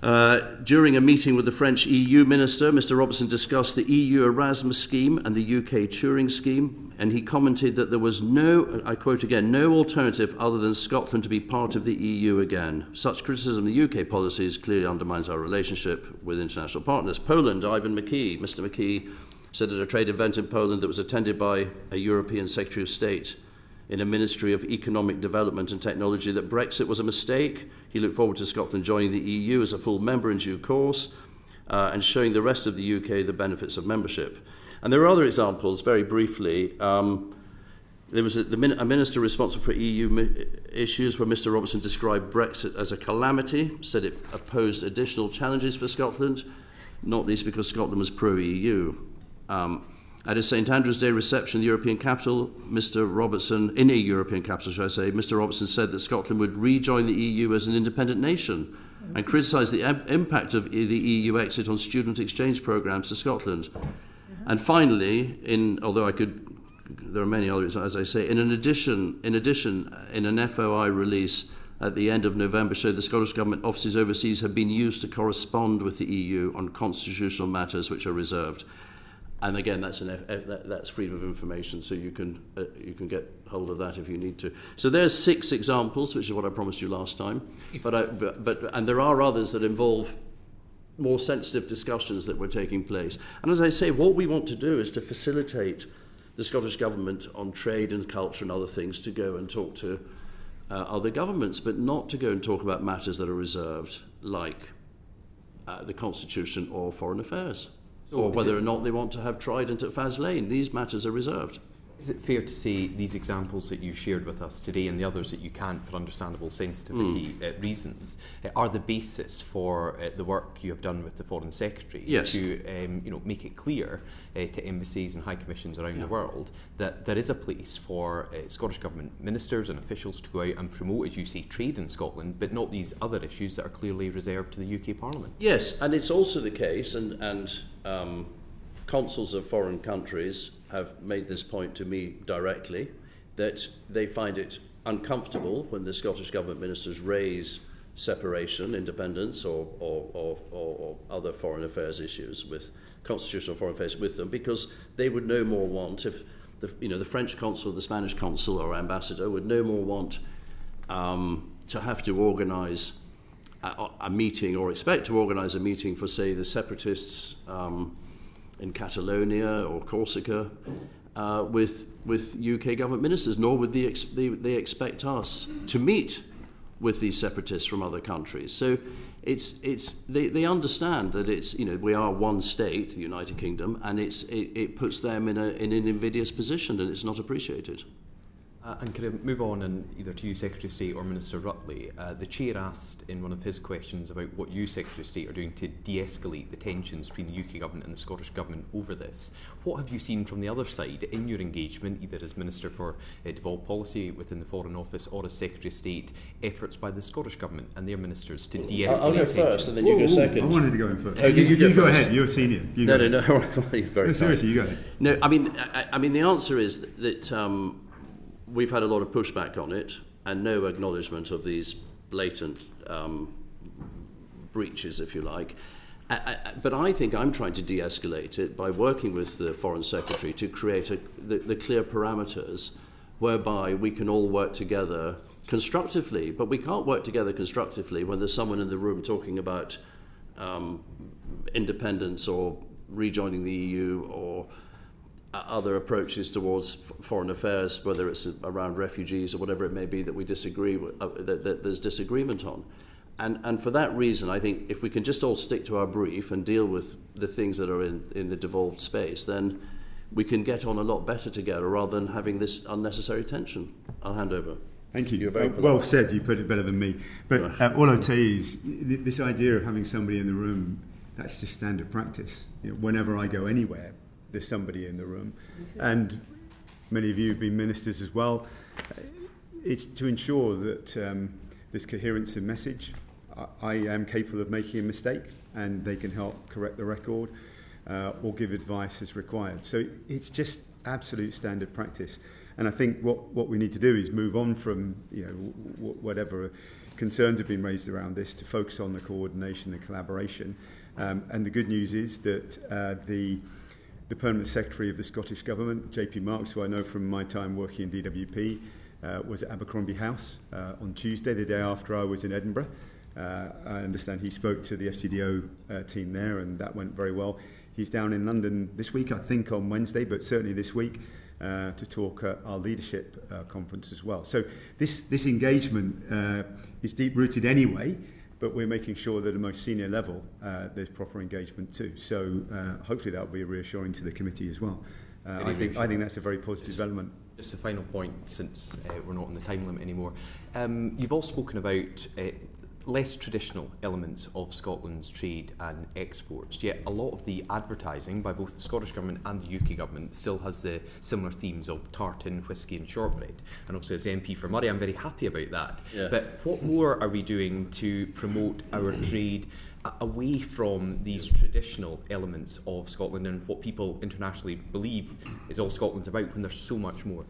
During a meeting with the French EU minister, Mr. Robertson discussed the EU Erasmus scheme and the UK Turing scheme, and he commented that there was no, I quote again, no alternative other than Scotland to be part of the EU again. Such criticism of the UK policies clearly undermines our relationship with international partners. Poland, Ivan McKee. Mr. McKee said at a trade event in Poland that was attended by a European Secretary of State in a Ministry of Economic Development and Technology that Brexit was a mistake. He looked forward to Scotland joining the EU as a full member in due course and showing the rest of the UK the benefits of membership. And there are other examples, very briefly. There was a minister responsible for EU issues where Mr. Robertson described Brexit as a calamity, said it posed additional challenges for Scotland, not least because Scotland was pro-EU. At a St Andrew's Day reception in the European capital, Mr. Robertson said that Scotland would rejoin the EU as an independent nation and criticised the impact of the EU exit on student exchange programmes to Scotland. And finally, there are many others, as I say, in addition, in an FOI release at the end of November showed the Scottish Government offices overseas have been used to correspond with the EU on constitutional matters which are reserved. And again, that's freedom of information, so you can get hold of that if you need to. So there's 6 examples, which is what I promised you last time. And there are others that involve more sensitive discussions that were taking place. And as I say, what we want to do is to facilitate the Scottish Government on trade and culture and other things to go and talk to other governments, but not to go and talk about matters that are reserved, like the Constitution or foreign affairs. Or whether or not they want to have Trident at Faslane. These matters are reserved. Is it fair to say these examples that you shared with us today and the others that you can't for understandable sensitivity reasons are the basis for the work you have done with the Foreign Secretary to make it clear to embassies and high commissions around the world that there is a place for Scottish Government ministers and officials to go out and promote, as you say, trade in Scotland, but not these other issues that are clearly reserved to the UK Parliament? Yes, and it's also the case, and consuls of foreign countries have made this point to me directly, that they find it uncomfortable when the Scottish Government ministers raise separation, independence, or other foreign affairs issues with constitutional foreign affairs with them, because they would no more want, if the French consul, the Spanish consul or ambassador would no more want to have to organise a meeting or expect to organise a meeting for, say, the separatists in Catalonia or Corsica with UK government ministers, nor would they expect us to meet with these separatists from other countries. So they understand that we are one state, the United Kingdom, and it puts them in an invidious position, and it's not appreciated. And can I move on, and either to you, Secretary of State, or Minister Rutley? The Chair asked in one of his questions about what you, Secretary of State, are doing to de-escalate the tensions between the UK Government and the Scottish Government over this. What have you seen from the other side in your engagement, either as Minister for Devolved Policy within the Foreign Office or as Secretary of State, efforts by the Scottish Government and their ministers to de-escalate I'll go tensions? first, and then you go second. I wanted to go in first. Oh, you go ahead. You're senior. No. Very seriously, you go ahead. No, I mean, the answer is that we've had a lot of pushback on it and no acknowledgement of these blatant breaches, if you like. But I think I'm trying to de-escalate it by working with the Foreign Secretary to create the clear parameters whereby we can all work together constructively. But we can't work together constructively when there's someone in the room talking about independence or rejoining the EU or other approaches towards foreign affairs, whether it's around refugees or whatever it may be that we disagree with, that there's disagreement on. And for that reason, I think if we can just all stick to our brief and deal with the things that are in the devolved space, then we can get on a lot better together rather than having this unnecessary tension. I'll hand over. Thank you. You're very well said. You put it better than me. But all I'll tell you is this idea of having somebody in the room, that's just standard practice. Whenever I go anywhere, there's somebody in the room. And many of you have been ministers as well. It's to ensure that there's coherence in message. I am capable of making a mistake, and they can help correct the record or give advice as required. So it's just absolute standard practice. And I think what we need to do is move on from whatever concerns have been raised around this to focus on the coordination, the collaboration. And the good news is that the Permanent Secretary of the Scottish Government, JP Marks, who I know from my time working in DWP, was at Abercrombie House on Tuesday, the day after I was in Edinburgh. I understand he spoke to the FCDO team there, and that went very well. He's down in London this week, I think on Wednesday, but certainly this week, to talk at our leadership conference as well. So this engagement is deep-rooted anyway, but we're making sure that at the most senior level there's proper engagement too. So hopefully that will be reassuring to the committee as well. I think that's a very positive development. Just a final point, since we're not on the time limit anymore. You've all spoken about less traditional elements of Scotland's trade and exports, yet a lot of the advertising by both the Scottish Government and the UK Government still has the similar themes of tartan, whisky and shortbread. And obviously as MP for Murray, I'm very happy about that. Yeah. But what more are we doing to promote our trade away from these traditional elements of Scotland and what people internationally believe is all Scotland's about, when there's so much more?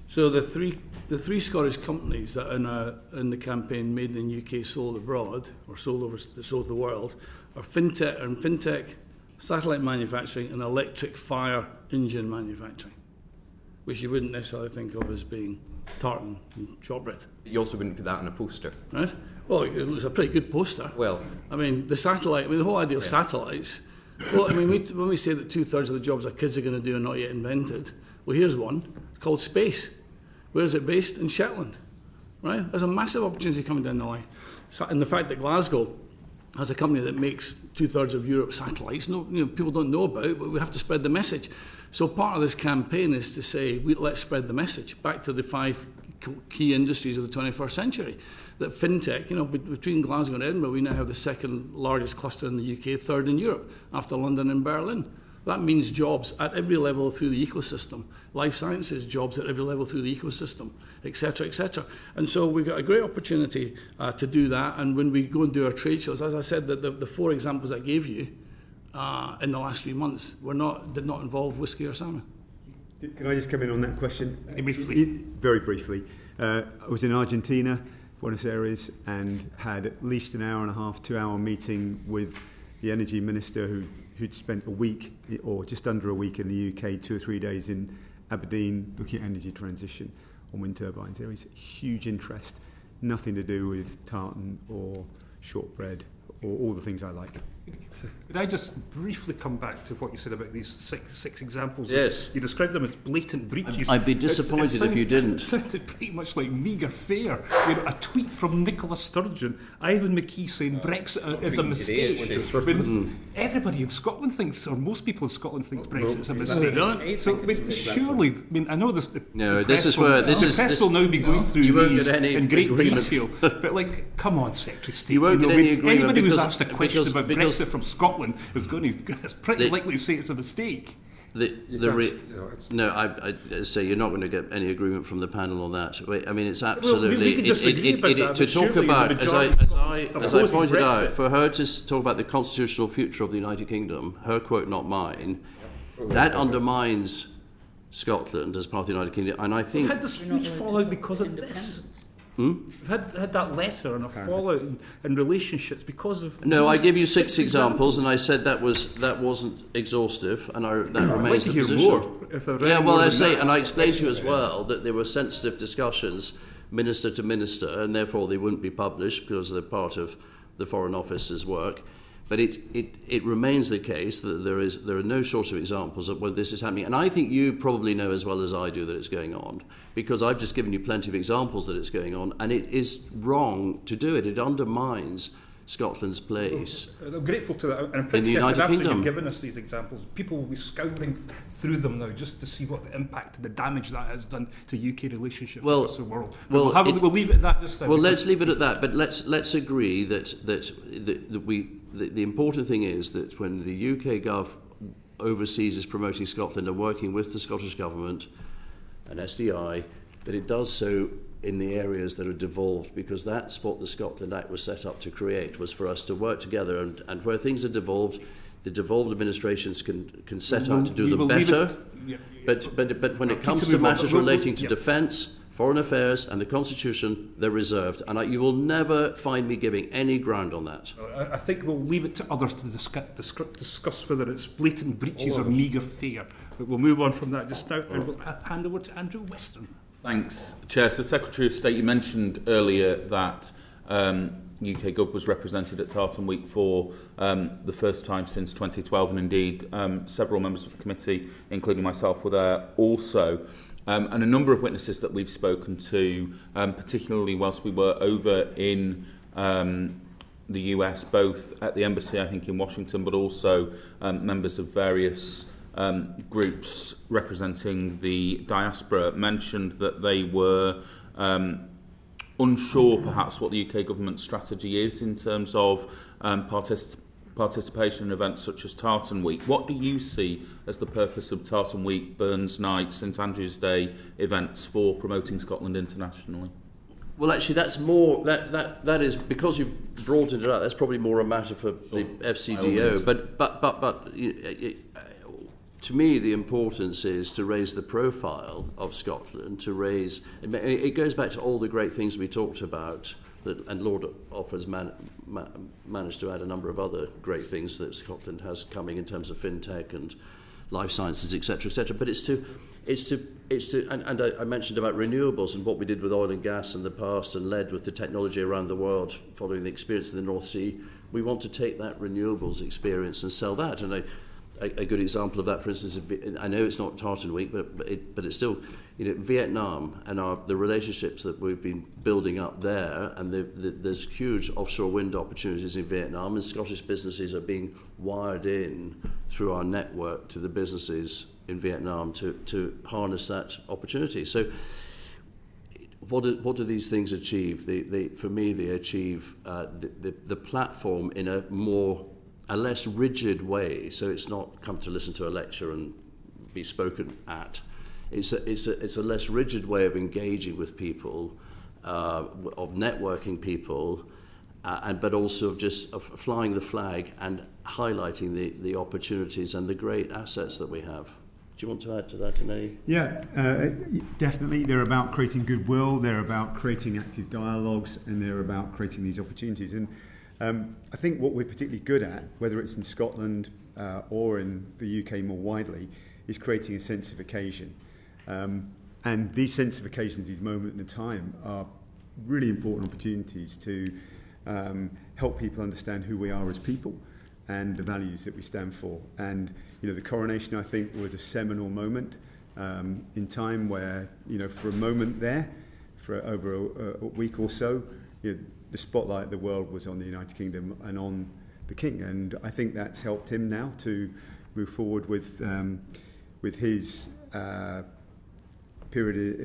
So the three Scottish companies that are in the campaign Made in the UK, Sold Abroad, or sold to the world, are fintech, satellite manufacturing and electric fire engine manufacturing, which you wouldn't necessarily think of as being tartan and shortbread. You also wouldn't put that on a poster. Right? Well, it was a pretty good poster. Well, I mean, the whole idea of satellites, well, I mean, when we say that 2/3 of the jobs our kids are going to do are not yet invented, well, here's one. It's called space. Where is it based? In Shetland. Right? There's a massive opportunity coming down the line. And the fact that Glasgow has a company that makes 2/3 of Europe's satellites, people don't know about, but we have to spread the message. So part of this campaign is to say, let's spread the message back to the 5 key industries of the 21st century. That fintech, between Glasgow and Edinburgh, we now have the second largest cluster in the UK, third in Europe, after London and Berlin. That means jobs at every level through the ecosystem. Life sciences, jobs at every level through the ecosystem, etc., etc. And so we've got a great opportunity to do that. And when we go and do our trade shows, as I said, the 4 examples I gave you in the last 3 months did not involve whiskey or salmon. Can I just come in on that question? Briefly. Very briefly. I was in Argentina, Buenos Aires, and had at least an hour and a half, 2-hour meeting with the energy minister who'd spent a week or just under a week in the UK, 2 or 3 days in Aberdeen looking at energy transition on wind turbines. There is huge interest, nothing to do with tartan or shortbread or all the things I like. Could I just briefly come back to what you said about these six examples? Yes. You described them as blatant breaches. I'd be disappointed if you didn't. It sounded pretty much like meagre fare. A tweet from Nicola Sturgeon, Ivan McKee saying Brexit is a mistake. Everybody in Scotland thinks, or most people in Scotland think Brexit is a mistake. So surely, I know this. No, the press will now be going through these in great detail. But come on, Secretary of State. You won't get any agreement. Anybody who's asked a question about Brexit from Scotland is pretty likely to say it's a mistake. No, I say you're not going to get any agreement from the panel on that. I mean, it's absolutely to talk about, as I pointed out, for her to talk about the constitutional future of the United Kingdom, her quote, not mine, that undermines Scotland as part of the United Kingdom, and I think we've had this huge fallout because of this. We've had that letter and a fallout in relationships because of. No, I give you six examples, and I said that wasn't exhaustive, and that remains the position. More, and I explained to you as well that there were sensitive discussions, minister to minister, and therefore they wouldn't be published because they're part of the Foreign Office's work. But it remains the case that there are no shortage of examples of where this is happening. And I think you probably know as well as I do that it's going on, because I've just given you plenty of examples that it's going on, and it is wrong to do it. It undermines Scotland's place. I'm grateful to that. And I'm pretty certain after you've given us these examples, people will be scouring through them now just to see what the impact and the damage that has done to UK relationships across the world. We'll leave it at that just now. Well, let's leave it at that. But let's agree that the important thing is that when the UK Gov overseas is promoting Scotland and working with the Scottish Government and SDI, that it does so in the areas that are devolved, because that's what the Scotland Act was set up to create, was for us to work together, and where things are devolved, the devolved administrations can set out to do them better. But when it comes to matters relating to defence, foreign affairs and the Constitution, they're reserved. And you will never find me giving any ground on that. I think we'll leave it to others to discuss whether it's blatant breaches or meagre fare. But we'll move on from that just now, and we'll hand over to Andrew Weston. Thanks, Chair. So, Secretary of State, you mentioned earlier that UK Gov was represented at Tartan Week for the first time since 2012, and indeed several members of the committee, including myself, were there also. And a number of witnesses that we've spoken to, particularly whilst we were over in the US, both at the embassy, I think, in Washington, but also members of various groups representing the diaspora, mentioned that they were unsure, perhaps, what the UK government's strategy is in terms of participation in events such as Tartan Week. What do you see as the purpose of Tartan Week, Burns Night, St Andrew's Day events for promoting Scotland internationally? Well, actually, that's more that is, because you've broadened it out. That's probably more a matter for the FCDO. But to me, the importance is to raise the profile of Scotland. To raise it goes back to all the great things we talked about. And Lord Offa's managed to add a number of other great things that Scotland has coming in terms of fintech and life sciences, etc., etc. But it's to and I mentioned about renewables and what we did with oil and gas in the past and led with the technology around the world following the experience in the North Sea. We want to take that renewables experience and sell that. And a good example of that, for instance, I know it's not Tartan Week, but it's still, Vietnam and the relationships that we've been building up there, and there's huge offshore wind opportunities in Vietnam, and Scottish businesses are being wired in through our network to the businesses in Vietnam to harness that opportunity. So what do these things achieve? For me, they achieve the platform in a less rigid way, so it's not come to listen to a lecture and be spoken at. It's a less rigid way of engaging with people, of networking people, but also of just of flying the flag and highlighting the opportunities and the great assets that we have. Do you want to add to that in any? Yeah, definitely. They're about creating goodwill, they're about creating active dialogues, and they're about creating these opportunities. And I think what we're particularly good at, whether it's in Scotland or in the UK more widely, is creating a sense of occasion. And these sense of occasions, these moments in time, are really important opportunities to help people understand who we are as people and the values that we stand for. And the coronation, I think, was a seminal moment in time where, for a moment there, for over a week or so, the spotlight of the world was on the United Kingdom and on the King. And I think that's helped him now to move forward with his period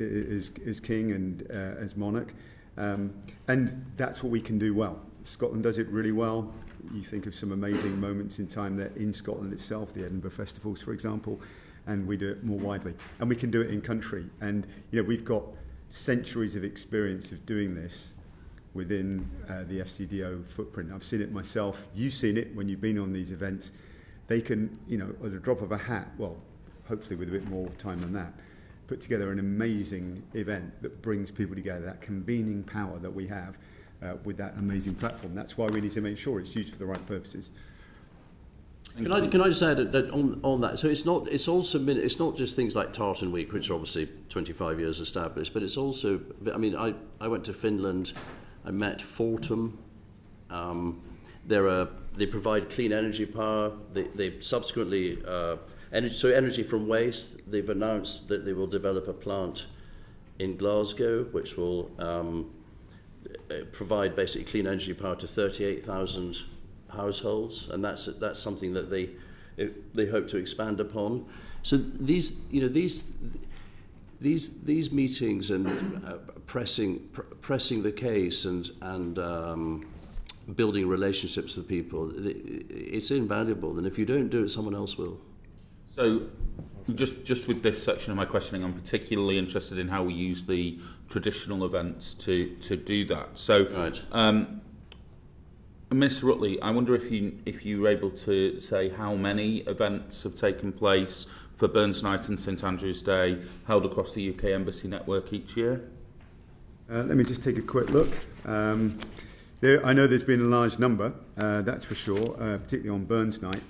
as King and as monarch. And that's what we can do well. Scotland does it really well. You think of some amazing moments in time there in Scotland itself, the Edinburgh Festivals, for example, and we do it more widely. And we can do it in country. And we've got centuries of experience of doing this within the FCDO footprint. I've seen it myself. You've seen it when you've been on these events. They can, at the drop of a hat, well, hopefully with a bit more time than that, put together an amazing event that brings people together, that convening power that we have with that amazing platform. That's why we need to make sure it's used for the right purposes. Can I just add that on that? So it's not just things like Tartan Week, which are obviously 25 years established, but it's also. I mean, I went to Finland. I met Fortum. They provide clean energy power. They subsequently energy from waste. They've announced that they will develop a plant in Glasgow, which will provide basically clean energy power to 38,000 households, and that's something that they hope to expand upon. So these meetings and pressing the case and building relationships with people, it's invaluable. And if you don't do it, someone else will. So, just with this section of my questioning, I'm particularly interested in how we use the traditional events to do that. So, right. Minister Rutley, I wonder if you were able to say how many events have taken place for Burns Night and St Andrew's Day held across the UK Embassy network each year? Let me just take a quick look. I know there's been a large number, that's for sure, particularly on Burns Night.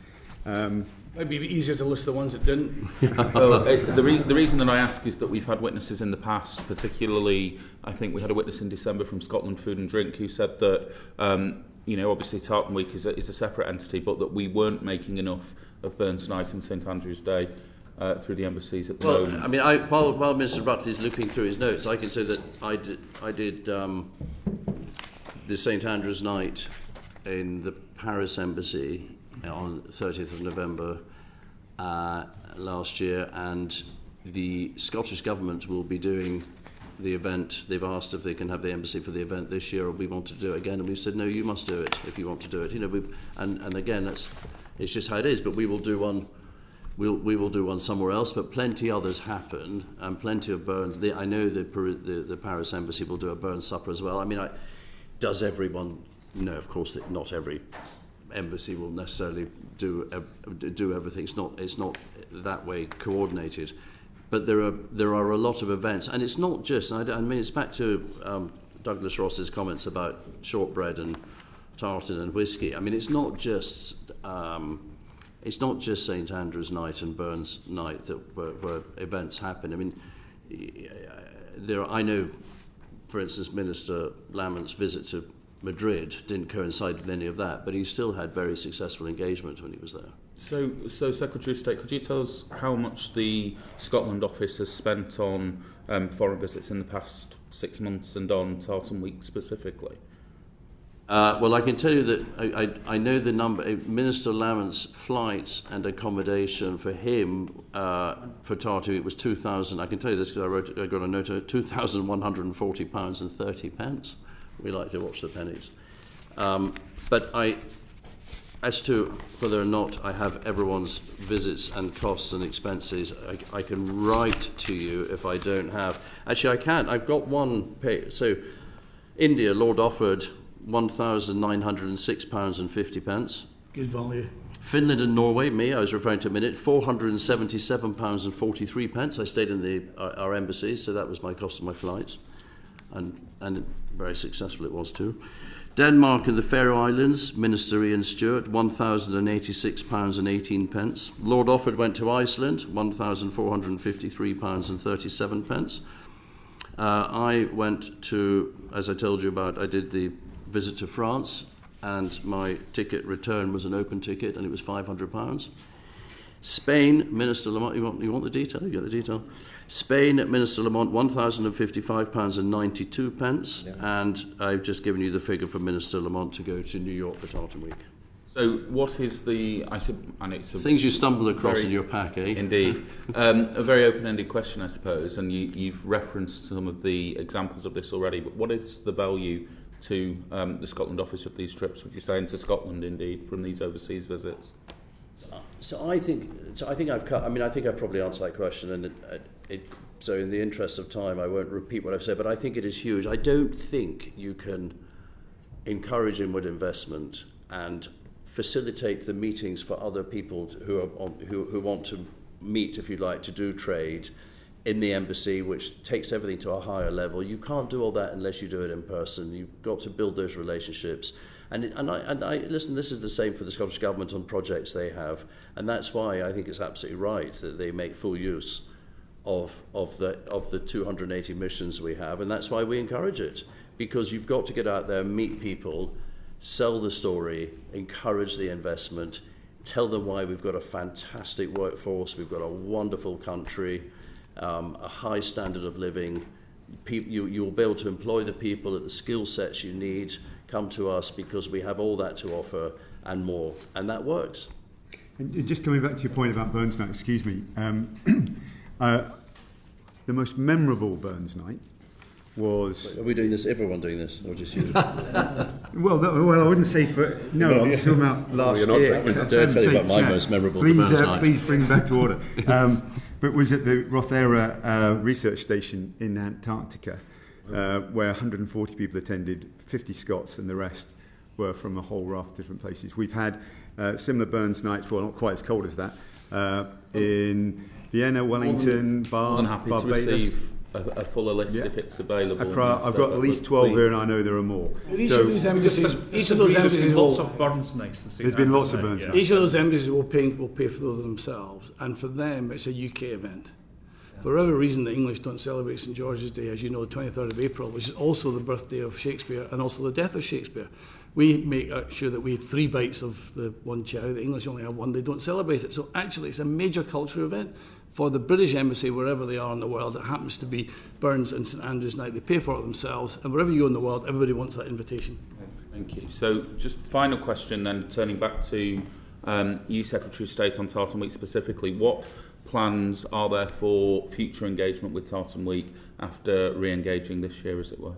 Might be easier to list the ones that didn't. The reason that I ask is that we've had witnesses in the past, particularly, I think we had a witness in December from Scotland Food and Drink who said that, obviously Tartan Week is a separate entity, but that we weren't making enough of Burns Night and St Andrew's Day through the embassies at the moment. I mean, while Minister Rutley is looking through his notes, I can say that I did the St Andrew's Night in the Paris Embassy on 30th of November last year, and the Scottish Government will be doing the event. They've asked if they can have the embassy for the event this year, or we want to do it again, and we've said no, you must do it if you want to do it. And again, it's just how it is. But we will do one. We will do one somewhere else, but plenty others happen, and plenty of Burns. I know the Paris Embassy will do a Burns supper as well. I mean, does everyone? No, of course not every embassy will necessarily do everything. It's not that way coordinated, but there are a lot of events, and it's not just. I mean, it's back to Douglas Ross's comments about shortbread and tartan and whiskey. I mean, it's not just St Andrew's Night and Burns Night where events happen. I mean, I know, for instance, Minister Lamont's visit to Madrid didn't coincide with any of that, but he still had very successful engagement when he was there. So Secretary of State, could you tell us how much the Scotland office has spent on foreign visits in the past 6 months and on Tartan Week specifically? Well, I can tell you that I know the number. Minister Lamont's flights and accommodation for him for Tartu, it was 2,000. I can tell you this because I got a note of £2,140 and 30 pence. We like to watch the pennies. But as to whether or not I have everyone's visits and costs and expenses, I can write to you if I don't have. Actually, I can't. I've got one page. So, India, Lord Offord £1,906.50. Good value. Finland and Norway, I was referring to a minute, £477.43. I stayed in our embassies, so that was my cost of my flights. And very successful it was too. Denmark and the Faroe Islands, Minister Ian Stewart, £1,086.18. Lord Offord went to Iceland, £1,453.37. I went to, as I told you about, I did the visit to France, and my ticket return was an open ticket, and it was £500. Spain, Minister Lamont, you want the detail? You get the detail. Spain, Minister Lamont, £1,055.92, and I've just given you the figure for Minister Lamont to go to New York for Tartan Week. So what is the... things you stumble across in your pack, eh? Indeed. A very open-ended question, I suppose, and you've referenced some of the examples of this already, but what is the value to the Scotland office of these trips, would you say, into Scotland, indeed, from these overseas visits? So I think I've probably answered that question, and so in the interest of time, I won't repeat what I've said. But I think it is huge. I don't think you can encourage inward investment and facilitate the meetings for other people who want to meet, if you like, to do trade in the embassy, which takes everything to a higher level. You can't do all that unless you do it in person. You've got to build those relationships. And I listen, this is the same for the Scottish Government on projects they have, and that's why I think it's absolutely right that they make full use of the 280 missions we have, and that's why we encourage it, because you've got to get out there, meet people, sell the story, encourage the investment, tell them why we've got a fantastic workforce, we've got a wonderful country, a high standard of living. You'll be able to employ the people at the skill sets you need. Come to us because we have all that to offer and more, and that works. And just coming back to your point about Burns Night, excuse me, the most memorable Burns Night was... Are we doing this, everyone doing this, or just you? well, I wouldn't say for... No, I'm talking about last year. Don't tell you about my most memorable Burns Night. Please bring back to order. But was at the Rothera research station in Antarctica, where 140 people attended, 50 Scots, and the rest were from a whole raft of different places. We've had similar Burns nights, well, not quite as cold as that, in Vienna, Wellington, Barbados. To receive a fuller list if it's available. I've got at least 12 here, and I know there are more. Each of those embassies lots of Burns nights. There's been lots of Burns nights. Each of those embassies will pay for those themselves, and for them, it's a UK event. For whatever reason, the English don't celebrate St George's Day, as you know, the 23rd of April, which is also the birthday of Shakespeare and also the death of Shakespeare. We make sure that we have 3 bites of the one cherry. The English only have 1. They don't celebrate it. So actually, it's a major cultural event for the British Embassy, wherever they are in the world. It happens to be Burns and St Andrews Night. They pay for it themselves, and wherever you go in the world, everybody wants that invitation. Thank you. So just final question then, turning back to you, Secretary of State, on Tartan Week specifically. What plans are there for future engagement with Tartan Week after re-engaging this year, as it were?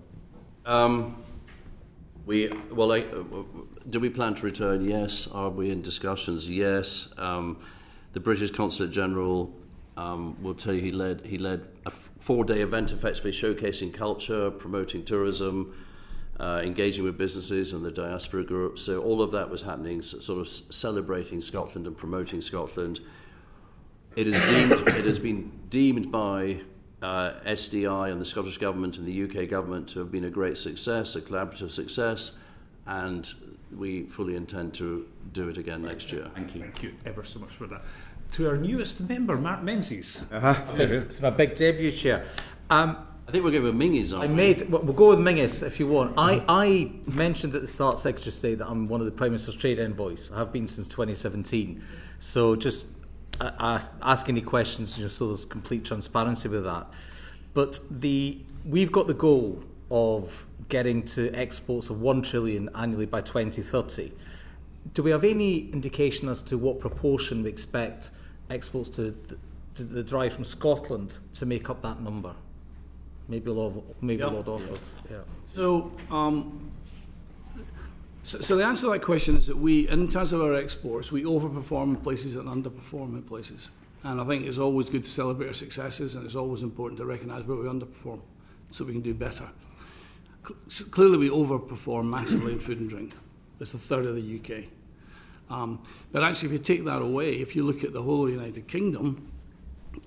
Do we plan to return? Yes. Are we in discussions? Yes. The British Consulate General will tell you he led a 4-day event effectively showcasing culture, promoting tourism, engaging with businesses and the diaspora groups. So all of that was happening, sort of celebrating Scotland and promoting Scotland. It has been deemed by SDI and the Scottish Government and the UK Government to have been a great success, a collaborative success, and we fully intend to do it again next year. Thank you. Thank you ever so much for that. To our newest member, Mark Menzies. It's my big debut, Chair. I think we're going with Mingies, aren't we? We'll go with Mingus if you want. I mentioned at the start, Secretary of State, that I'm one of the Prime Minister's trade envoys. I have been since 2017. So just ask any questions, so there's complete transparency with that. But we've got the goal of getting to exports of 1 trillion annually by 2030. Do we have any indication as to what proportion we expect exports to the drive from Scotland to make up that number? Maybe Lord Offord. Yeah. So the answer to that question is that we, in terms of our exports, we overperform in places and underperform in places. And I think it's always good to celebrate our successes, and it's always important to recognise where we underperform so we can do better. clearly we overperform massively in food and drink. It's a third of the UK. But actually, if you take that away, if you look at the whole of the United Kingdom,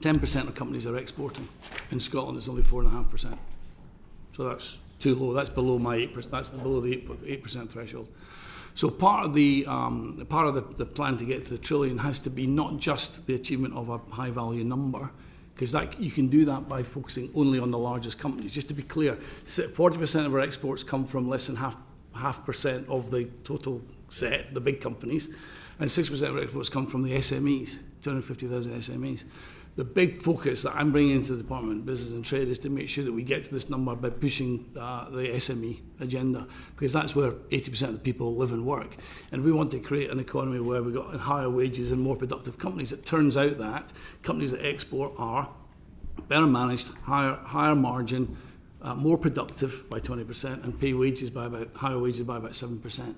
10% of companies are exporting. In Scotland, it's only 4.5%. So that's too low. That's below my 8%. That's below the 8% threshold. So part of the plan to get to the trillion has to be not just the achievement of a high value number, because that you can do that by focusing only on the largest companies. Just to be clear, 40% of our exports come from less than half percent of the total set, the big companies, and 6% of our exports come from the SMEs, 250,000 SMEs. The big focus that I'm bringing into the Department of Business and Trade is to make sure that we get to this number by pushing the SME agenda, because that's where 80% of the people live and work. And we want to create an economy where we've got higher wages and more productive companies. It turns out that companies that export are better managed, higher margin, more productive by 20%, and pay higher wages by about 7%.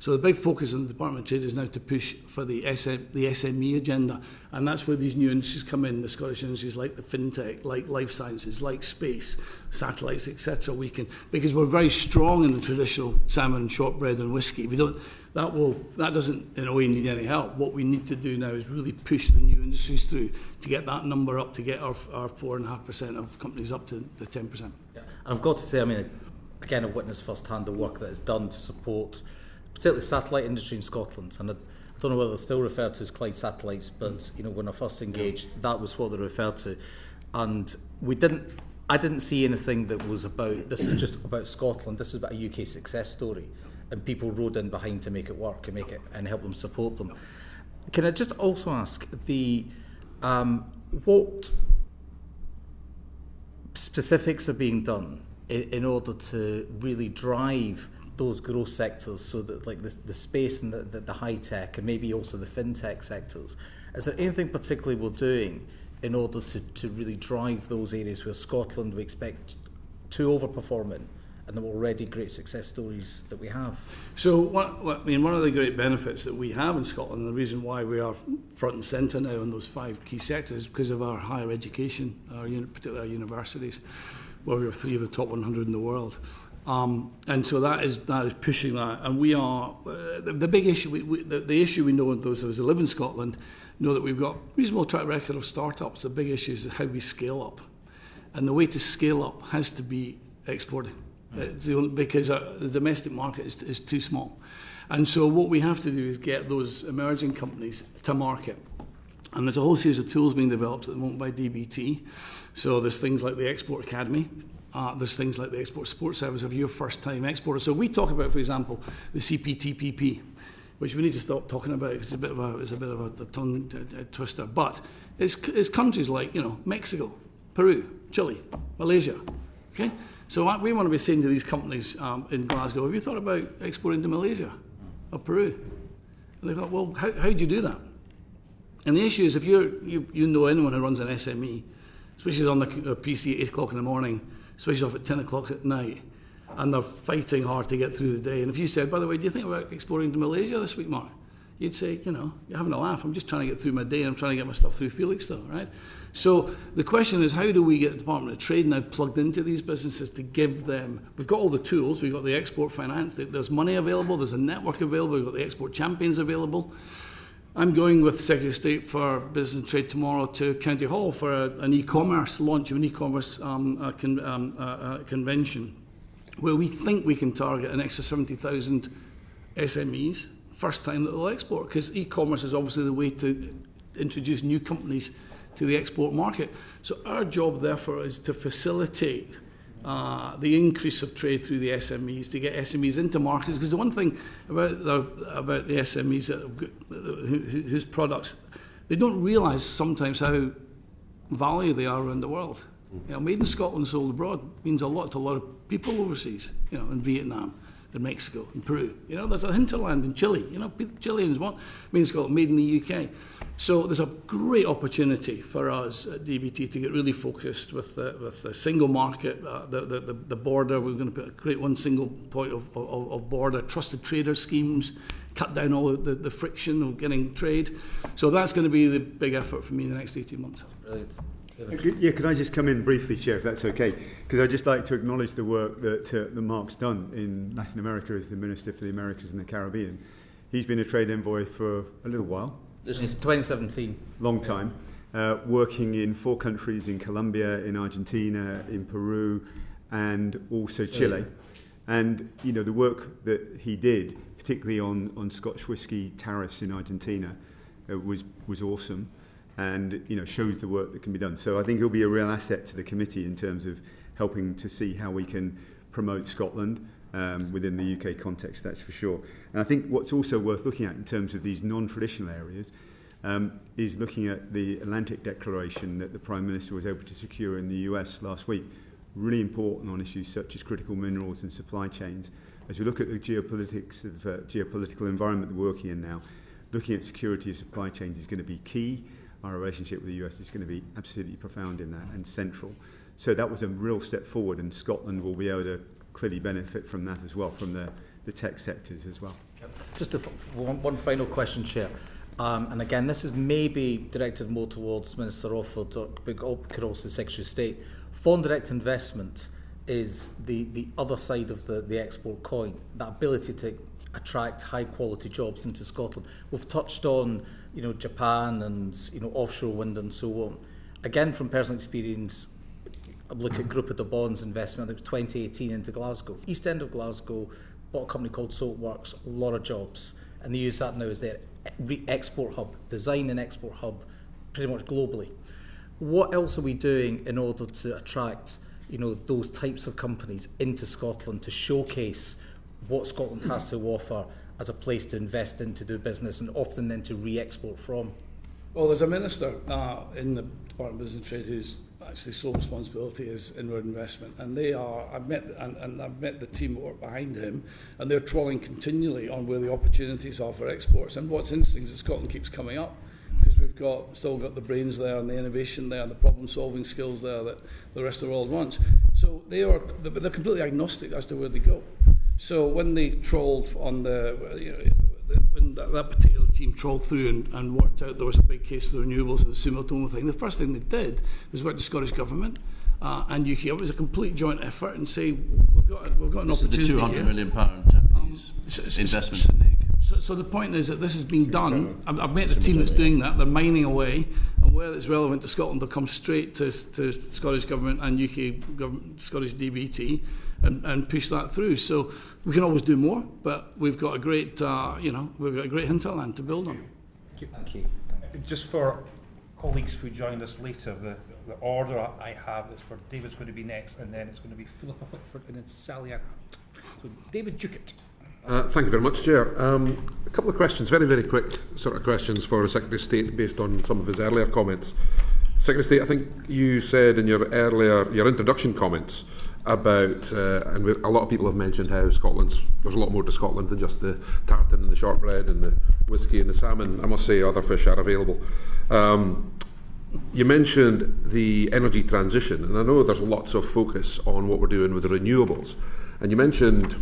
So the big focus in the Department of Trade is now to push for the SME agenda, and that's where these new industries come in. The Scottish industries like the fintech, like life sciences, like space, satellites, etc. Because we're very strong in the traditional salmon and shortbread and whiskey. That doesn't in a way need any help. What we need to do now is really push the new industries through to get that number up, to get our 4.5% of companies up to the 10%. Yeah. And I've got to say, I mean, again, I've witnessed firsthand the work that is done to support particularly satellite industry in Scotland. And I don't know whether they're still referred to as Clyde satellites, but when I first engaged, that was what they referred to. And I didn't see anything that was about, this is just about Scotland, this is about a UK success story. And people rode in behind to make it work and help them support them. Can I just also ask what specifics are being done in order to really drive those growth sectors, so that like the space and the high tech and maybe also the fintech sectors? Is there anything particularly we're doing in order to really drive those areas where Scotland we expect to overperform in, and the already great success stories that we have? So one of the great benefits that we have in Scotland, and the reason why we are front and centre now in those 5 key sectors, is because of our higher education, particularly our universities, where we are 3 of the top 100 in the world. And so that is pushing that, and we are the big issue. The issue we know, those of us who live in Scotland know that we've got a reasonable track record of startups. The big issue is how we scale up, and the way to scale up has to be exporting, because the domestic market is too small. And so what we have to do is get those emerging companies to market. And there's a whole series of tools being developed at the moment by DBT. So there's things like the Export Academy. There's things like the Export Support Service of your first-time exporter. So we talk about, for example, the CPTPP, which we need to stop talking about because it's a bit of a tongue twister. But it's countries like Mexico, Peru, Chile, Malaysia. Okay, so we want to be saying to these companies in Glasgow, have you thought about exporting to Malaysia or Peru? And they thought, well, how do you do that? And the issue is, if you know anyone who runs an SME, switches on the PC at 8 o'clock in the morning, switches off at 10 o'clock at night, and they're fighting hard to get through the day. And if you said, by the way, do you think about exporting to Malaysia this week, Mark? You'd say, you're having a laugh. I'm just trying to get through my day. I'm trying to get my stuff through Felixstowe, right? So the question is, how do we get the Department of Trade now plugged into these businesses to give them... We've got all the tools. We've got the export finance. There's money available. There's a network available. We've got the export champions available. I'm going with the Secretary of State for Business and Trade tomorrow to County Hall for an e-commerce launch of an e-commerce convention, where we think we can target an extra 70,000 SMEs, first time that they'll export, because e-commerce is obviously the way to introduce new companies to the export market. So our job, therefore, is to facilitate the increase of trade through the SMEs, to get SMEs into markets. Because the one thing about the SMEs whose products, they don't realise sometimes how valued they are around the world. Made in Scotland, sold abroad means a lot to a lot of people overseas. In Vietnam, in Mexico, in Peru. There's a hinterland in Chile. Chileans want made in Scotland, made in the UK. So there's a great opportunity for us at DBT to get really focused with the single market, the border. We're going to create one single point of border, trusted trader schemes, cut down all the friction of getting trade. So that's going to be the big effort for me in the next 18 months. Brilliant. Yeah, can I just come in briefly, Chair, if that's okay? Because I'd just like to acknowledge the work that Mark's done in Latin America as the Minister for the Americas and the Caribbean. He's been a trade envoy for a little while. This is 2017. Long time. Working in 4 countries, in Colombia, in Argentina, in Peru, and also Chile. And, you know, the work that he did, particularly on Scotch whisky tariffs in Argentina, was awesome. And, you know, shows the work that can be done. So I think he'll be a real asset to the committee in terms of helping to see how we can promote Scotland within the UK context, that's for sure. And I think what's also worth looking at in terms of these non-traditional areas is looking at the Atlantic Declaration that the Prime Minister was able to secure in the US last week. Really important on issues such as critical minerals and supply chains. As we look at the geopolitics of geopolitical environment that we're working in now, looking at security of supply chains is going to be key. Our relationship with the US is going to be absolutely profound in that and central. So that was a real step forward, and Scotland will be able to clearly benefit from that as well, from the tech sectors as well. Just one final question, Chair. And again, this is maybe directed more towards Minister Offord, but could also the Secretary of State. Foreign direct investment is the other side of the export coin, that ability to attract high quality jobs into Scotland. We've touched on, you know, Japan and, you know, offshore wind and so on. Again, from personal experience, I look at Group of the Bonds investment. It was 2018 into Glasgow, East End of Glasgow, bought a company called Soapworks, a lot of jobs, and they use that now as their export hub, design and export hub, pretty much globally. What else are we doing in order to attract, you know, those types of companies into Scotland to showcase what Scotland has to offer as a place to invest in, to do business, and often then to re-export from? Well, there's a minister in the Department of Business and Trade whose actually sole responsibility is inward investment, and they are. I've met the team that work behind him, and they're trawling continually on where the opportunities are for exports. And what's interesting is that Scotland keeps coming up, because we've still got the brains there and the innovation there and the problem-solving skills there that the rest of the world wants. So they're completely agnostic as to where they go. So when they trawled on when that particular team trawled through and worked out there was a big case for the renewables and the Sumitomo thing, the first thing they did was work with the Scottish Government and UK. It was a complete joint effort, and say we've got an opportunity. The £200 million Japanese investment in NIG. So the point is that this is being done. I've met the team that's doing that. They're mining away, and where it's relevant to Scotland, they'll come straight to Scottish Government and UK Government, Scottish DBT, and push that through. So we can always do more, but we've got a great, we've got a great hinterland to build on. Thank you. Just for colleagues who joined us later, the order I have is for David's going to be next, and then it's going to be Philippa Whitford, and then Sally Ann. So David Duckett. Thank you very much, Chair. A couple of questions, very, very quick sort of questions for the Secretary of State based on some of his earlier comments. Secretary of State, I think you said in your introduction comments about, and a lot of people have mentioned how there's a lot more to Scotland than just the tartan and the shortbread and the whisky and the salmon. I must say other fish are available. You mentioned the energy transition, and I know there's lots of focus on what we're doing with the renewables, and you mentioned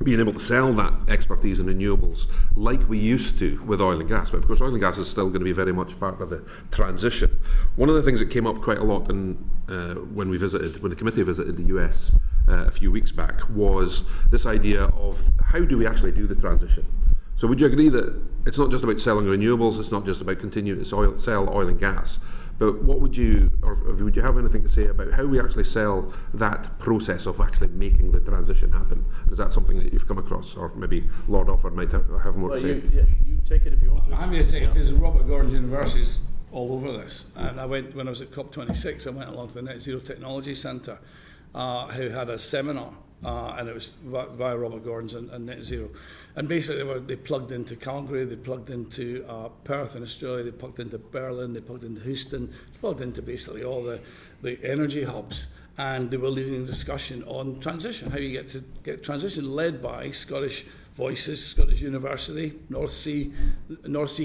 being able to sell that expertise in renewables like we used to with oil and gas. But of course oil and gas is still going to be very much part of the transition. One of the things that came up quite a lot when the committee visited the US a few weeks back was this idea of how do we actually do the transition. So would you agree that it's not just about selling renewables, it's not just about continuing to sell oil and gas, but would you have anything to say about how we actually sell that process of actually making the transition happen? Is that something that you've come across, or maybe Lord Offord might have more to say? You take it if you want to. I'm happy to take it, because Robert Gordon University is all over this. And when I was at COP26, I went along to the Net Zero Technology Centre, who had a seminar, and it was via Robert Gordon's and Net Zero. And basically they plugged into Calgary, they plugged into Perth in Australia, they plugged into Berlin, they plugged into Houston, they plugged into basically all the energy hubs. And they were leading a discussion on transition, how you get transition led by Scottish Voices, Scottish University, North Sea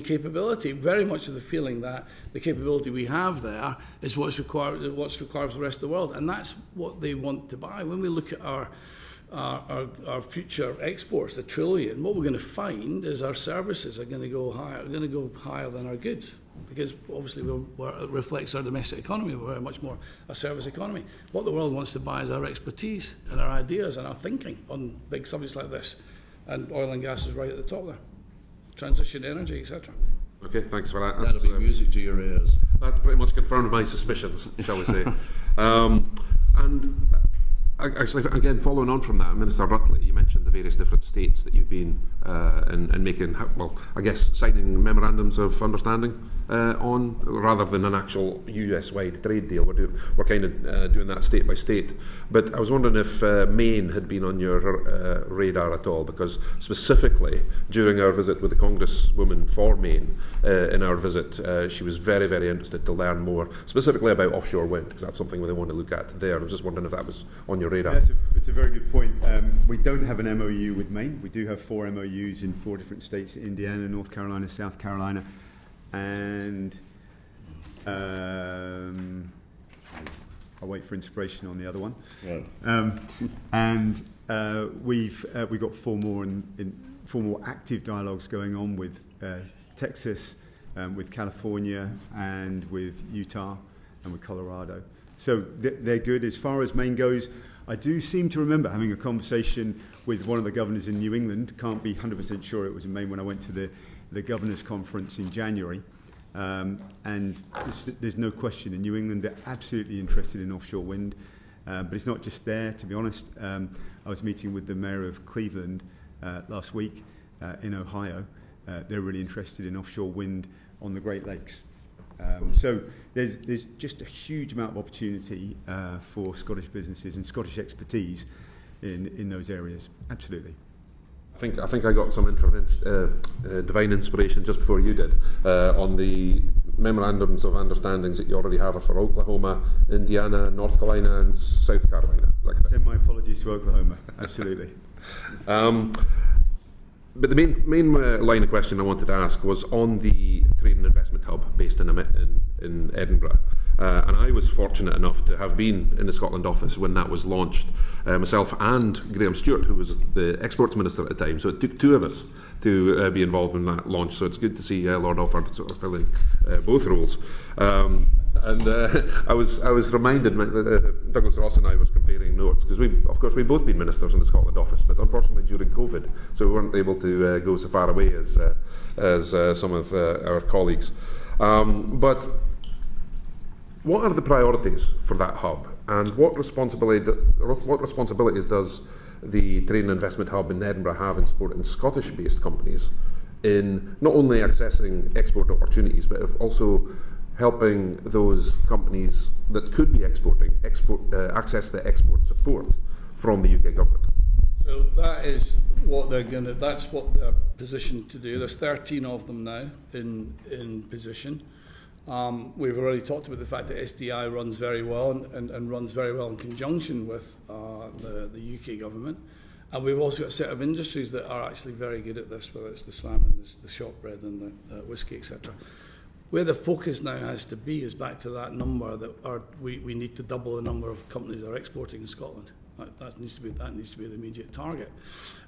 capability, very much with the feeling that the capability we have there is what's required for the rest of the world, and that's what they want to buy. When we look at our our future exports, the trillion, what we're going to find is our services are going to go higher than our goods, because obviously it reflects our domestic economy. We're very much more a service economy. What the world wants to buy is our expertise and our ideas and our thinking on big subjects like this. And oil and gas is right at the top there. Transition energy, etc. Okay, thanks for that. That'll be music to your ears. That pretty much confirmed my suspicions, shall we say. And actually, again, following on from that, Minister Rutley, you mentioned the various different states that you've been in making, well, I guess, signing memorandums of understanding on, rather than an actual US-wide trade deal. We're kind of doing that state by state. But I was wondering if Maine had been on your radar at all, because specifically during our visit with the Congresswoman for Maine, in our visit, she was very, very interested to learn more, specifically about offshore wind, because that's something they want to look at there. I was just wondering if that was on your radar. It's a very good point. We don't have an MOU with Maine. We do have 4 MOUs in 4 different states: Indiana, North Carolina, South Carolina, and I'll wait for inspiration on the other one. Right. And we've got 4 more active dialogues going on with Texas, with California, and with Utah, and with Colorado. So they're good. As far as Maine goes, I do seem to remember having a conversation with one of the governors in New England. Can't be 100% sure it was in Maine when I went to the governors' conference in January. And there's no question in New England they're absolutely interested in offshore wind. But it's not just there, to be honest. I was meeting with the mayor of Cleveland last week in Ohio. They're really interested in offshore wind on the Great Lakes. So there's just a huge amount of opportunity for Scottish businesses and Scottish expertise in those areas. Absolutely. I think I got some divine inspiration just before you did on the memorandums of understandings that you already have for Oklahoma, Indiana, North Carolina, and South Carolina. Send my apologies to Oklahoma. Absolutely. But the main line of question I wanted to ask was on the Trade and Investment Hub based in Edinburgh. And I was fortunate enough to have been in the Scotland office when that was launched, myself and Graham Stewart, who was the Exports Minister at the time. So it took 2 of us to be involved in that launch. So it's good to see Lord Offord sort of filling both roles. And I was reminded, Douglas Ross and I was comparing notes, because we've both been ministers in the Scotland office, but unfortunately during COVID, so we weren't able to go so far away as some of our colleagues. But what are the priorities for that hub, and what responsibilities does the Trade and Investment Hub in Edinburgh have in supporting Scottish-based companies in not only accessing export opportunities, but also helping those companies that could be exporting access the export support from the UK government? So that is what that's what they're positioned to do. There's 13 of them now in position. We've already talked about the fact that SDI runs very well and runs very well in conjunction with the UK government. And we've also got a set of industries that are actually very good at this, whether it's the salmon, the shortbread and the whiskey, etc. Where the focus now has to be is back to that number that we need to double the number of companies that are exporting in Scotland. That needs to be the immediate target,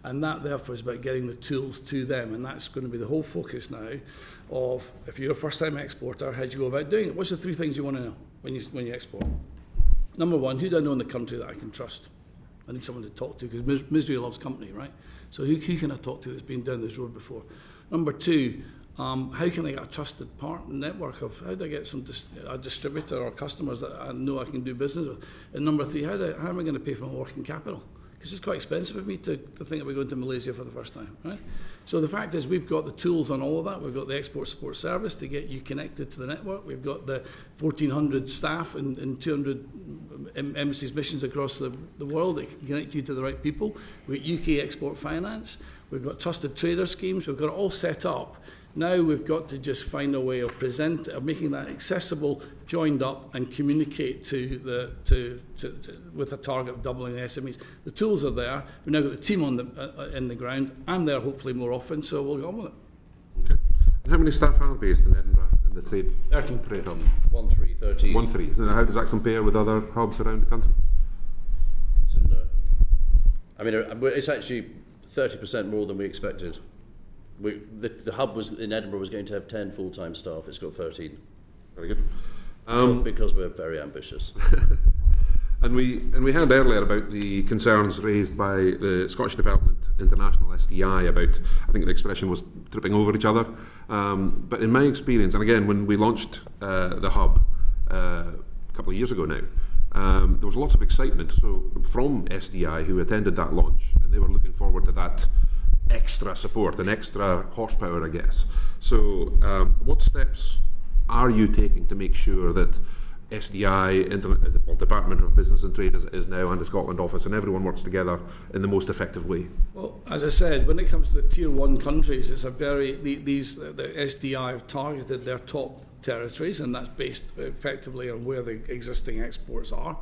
and that therefore is about getting the tools to them, and that's going to be the whole focus now. Of if you're a first-time exporter, how do you go about doing it? What's the 3 things you want to know when you export? Number 1, who do I know in the country that I can trust? I need someone to talk to, because misery loves company, right? So who can I talk to that's been down this road before? Number 2. How can I get a trusted network of, how do I get a distributor or customers that I know I can do business with? And number 3, how am I going to pay for my working capital? Because it's quite expensive for me to think about going to Malaysia for the first time, right? So the fact is we've got the tools on all of that. We've got the Export Support Service to get you connected to the network. We've got the 1,400 staff and 200 embassies, missions across the world that can connect you to the right people. We've got UK Export Finance. We've got trusted trader schemes. We've got it all set up. Now we've got to just find a way of making that accessible, joined up, and communicate with a target of doubling the SMEs. The tools are there. We've now got the team in the ground, and there hopefully more often. So we'll get on with it. Okay. And how many staff are based in Edinburgh in the trade? 13. Trade hub. 13. 13. So how does that compare with other hubs around the country? I mean, it's actually 30% more than we expected. The hub in Edinburgh was going to have 10 full-time staff. It's got 13. Very good. Because we're very ambitious. And we heard earlier about the concerns raised by the Scottish Development International SDI about, I think the expression was tripping over each other. But in my experience, and again, when we launched the hub a couple of years ago now, there was lots of excitement from SDI who attended that launch, and they were looking forward to that extra support and extra horsepower, I guess. So what steps are you taking to make sure that SDI, the Department of Business and Trade as it is now, and the Scotland office, and everyone works together in the most effective way? Well, as I said, when it comes to the Tier 1 countries, it's the SDI have targeted their top territories, and that's based effectively on where the existing exports are.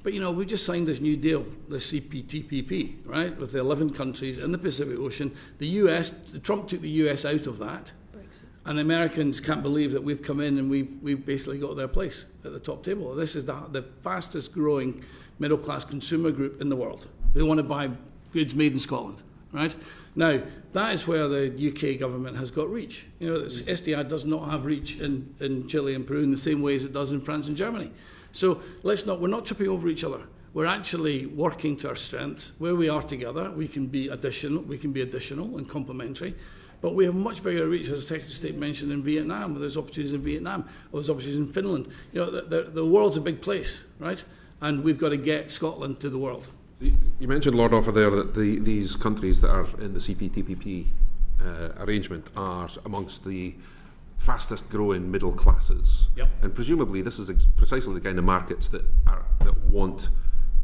But, we just signed this new deal, the CPTPP, right, with the 11 countries in the Pacific Ocean. Trump took the US out of that. And the Americans can't believe that we've come in and we've basically got their place at the top table. This is the fastest growing middle-class consumer group in the world. They want to buy goods made in Scotland, right? Now, that is where the UK government has got reach. SDI does not have reach in Chile and Peru in the same way as it does in France and Germany. So we're not tripping over each other. We're actually working to our strengths. Where we are together, we can be additional and complementary. But we have much bigger reach, as the Secretary of State mentioned, in Vietnam. There's opportunities in Vietnam, or there's opportunities in Finland. The world's a big place, right? And we've got to get Scotland to the world. You mentioned, Lord Offer, there that these countries that are in the CPTPP arrangement are amongst the fastest growing middle classes. Yep. And presumably this is precisely the kind of markets that want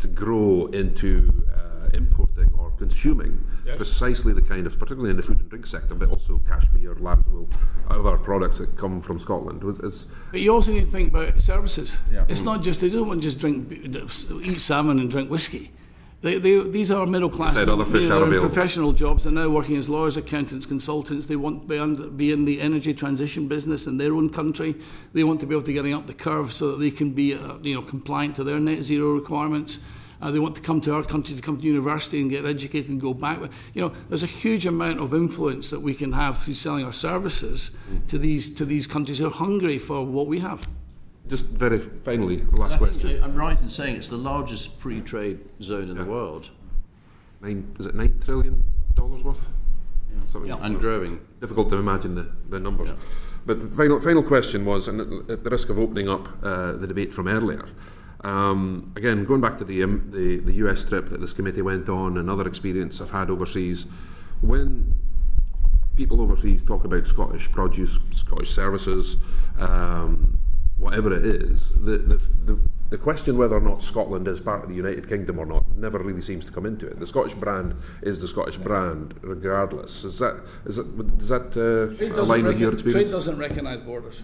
to grow into importing or consuming precisely the kind of, particularly in the food and drink sector, but also cashmere, lambswool, other products that come from Scotland. But you also need to think about services. Yeah. It's not just, they don't want to just eat salmon and drink whiskey. These are middle class professional jobs. They're now working as lawyers, accountants, consultants. They want to be in the energy transition business in their own country. They want to be able to get up the curve so that they can be compliant to their net zero requirements. They want to come to our country, to come to university and get educated and go back. There's a huge amount of influence that we can have through selling our services to these countries who are hungry for what we have. Just very finally, the last question. I'm right in saying it's the largest free trade zone in the world. Is it $9 trillion worth? Yeah. And growing. Difficult to imagine the numbers. Yeah. But the final question was, and at the risk of opening up the debate from earlier, again, going back to the US trip that this committee went on and other experience I've had overseas, when people overseas talk about Scottish produce, Scottish services, whatever it is, the question whether or not Scotland is part of the United Kingdom or not never really seems to come into it. The Scottish brand is the Scottish brand, regardless. Does that align with your experience? Trade doesn't recognise borders.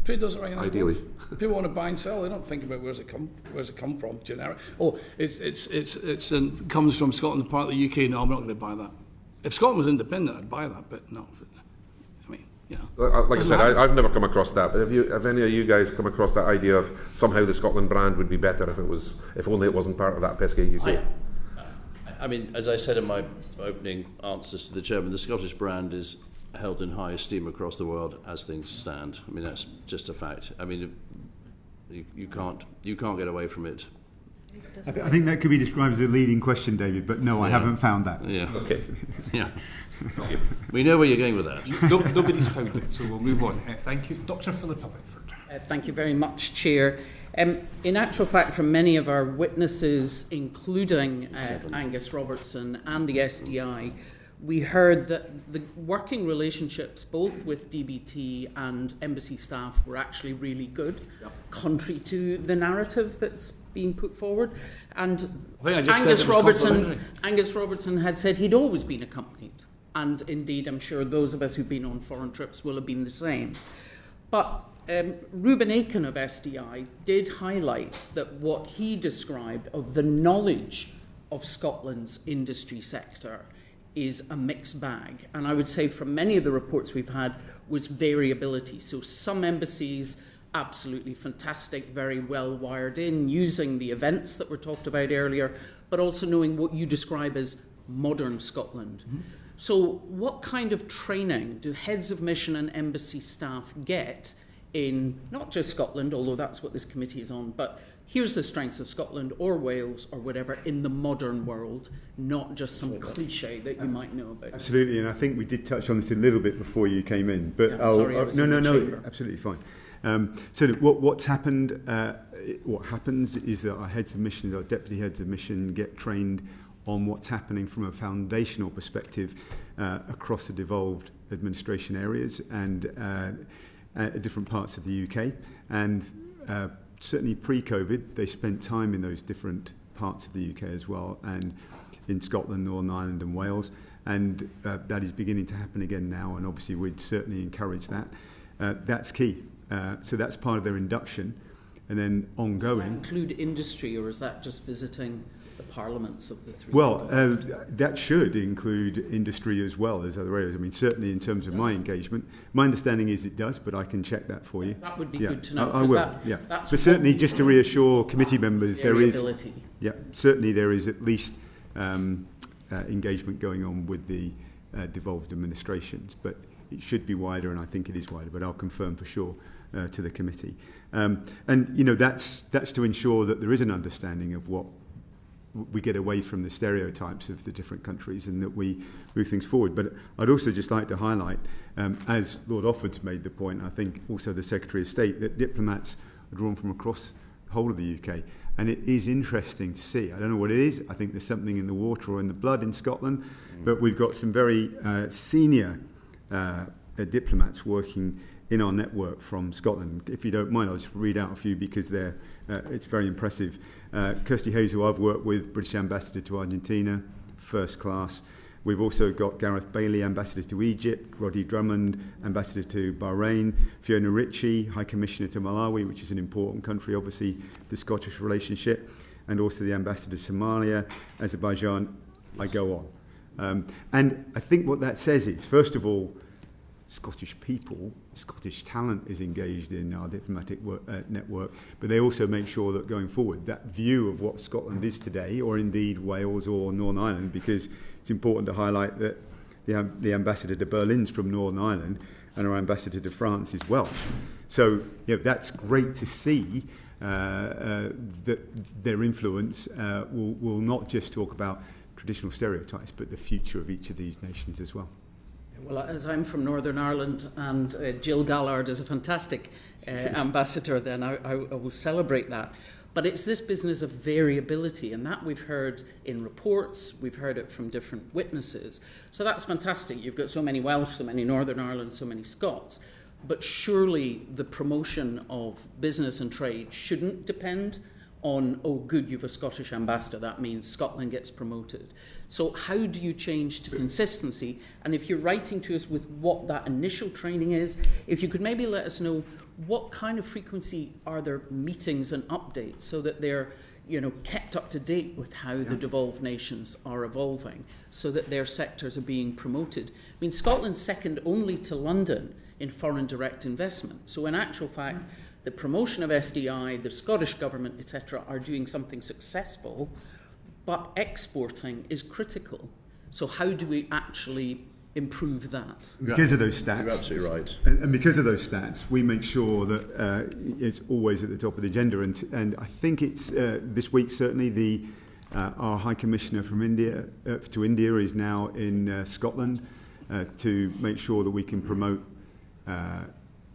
Trade doesn't recognise ideally borders. People want to buy and sell. They don't think about where's it come from. Generic. Oh, it comes from Scotland, part of the UK. No, I'm not going to buy that. If Scotland was independent, I'd buy that. But no. Like I said, I've never come across that. But have any of you guys come across that idea of somehow the Scotland brand would be better if only it wasn't part of that pesky UK? I mean, as I said in my opening answers to the chairman, the Scottish brand is held in high esteem across the world as things stand. I mean, that's just a fact. I mean, you can't get away from it. I think that could be described as a leading question, David, but no, I haven't found that. Yeah. Okay. Yeah. Okay. We know where you're going with that. Nobody's found it, so we'll move on. Thank you. Dr. Philippa Whitford. Thank you very much, Chair. In actual fact, from many of our witnesses, including Angus Robertson and the SDI, we heard that the working relationships both with DBT and embassy staff were actually really good, contrary to the narrative that's being put forward. And Angus Robertson had said he'd always been accompanied. And indeed, I'm sure those of us who've been on foreign trips will have been the same. But Reuben Aiken of SDI did highlight that what he described of the knowledge of Scotland's industry sector is a mixed bag. And I would say from many of the reports we've had was variability. So some embassies absolutely fantastic, very well wired in, using the events that were talked about earlier, but also knowing what you describe as modern Scotland. Mm-hmm. So what kind of training do heads of mission and embassy staff get in not just Scotland, although that's what this committee is on, but here's the strengths of Scotland or Wales or whatever in the modern world, not just some cliche that you might know about. Absolutely, and I think we did touch on this a little bit before you came in. But no, absolutely fine. So what's happened, what happens is that our heads of missions, our deputy heads of mission get trained on what's happening from a foundational perspective across the devolved administration areas and different parts of the UK. And certainly pre-COVID, they spent time in those different parts of the UK as well, and in Scotland, Northern Ireland and Wales. And that is beginning to happen again now, and obviously we'd certainly encourage that. That's key. So that's part of their induction. And then ongoing... Does that include industry, or is that just visiting the parliaments of the three? Well, that should include industry as well as other areas. I mean, certainly in terms of my engagement. My understanding is it does, but I can check that for you. That would be good to know. I will, But certainly just to reassure committee members, there is... certainly there is at least engagement going on with the devolved administrations, but it should be wider, and I think it is wider, but I'll confirm for sure to the committee. And, you know, that's to ensure that there is an understanding of what we get away from the stereotypes of the different countries and that we move things forward. But I'd also just like to highlight, as Lord Offord's made the point, I think also the Secretary of State, that diplomats are drawn from across the whole of the UK. And it is interesting to see. I don't know what it is. I think there's something in the water or in the blood in Scotland. But we've got some very senior diplomats working in our network from Scotland. If you don't mind, I'll just read out a few because it's very impressive. Kirsty Hayes, who I've worked with, British Ambassador to Argentina, first class. We've also got Gareth Bailey, Ambassador to Egypt, Roddy Drummond, Ambassador to Bahrain, Fiona Ritchie, High Commissioner to Malawi, which is an important country, obviously, the Scottish relationship, and also the Ambassador to Somalia, Azerbaijan. I go on. And I think what that says is, first of all, Scottish people, Scottish talent is engaged in our diplomatic network, but they also make sure that going forward, that view of what Scotland is today, or indeed Wales or Northern Ireland, because it's important to highlight that the ambassador to Berlin's from Northern Ireland and our ambassador to France is Welsh. So that's great to see that their influence will not just talk about traditional stereotypes, but the future of each of these nations as well. Well, as I'm from Northern Ireland and Jill Gallard is a fantastic ambassador, then I will celebrate that. But it's this business of variability, and that we've heard in reports, we've heard it from different witnesses. So that's fantastic. You've got so many Welsh, so many Northern Ireland, so many Scots. But surely the promotion of business and trade shouldn't depend on, oh, good, you have a Scottish ambassador, that means Scotland gets promoted. So how do you change to consistency? And if you're writing to us with what that initial training is, if you could maybe let us know what kind of frequency are there meetings and updates so that they're kept up to date with how the devolved nations are evolving, so that their sectors are being promoted. I mean, Scotland's second only to London in foreign direct investment. So in actual fact, the promotion of SDI, the Scottish government, etc., are doing something successful, but exporting is critical. So how do we actually improve that? Because of those stats. You're absolutely right. And because of those stats, we make sure that it's always at the top of the agenda. And I think it's this week, certainly, our High Commissioner from India to India is now in Scotland to make sure that we can promote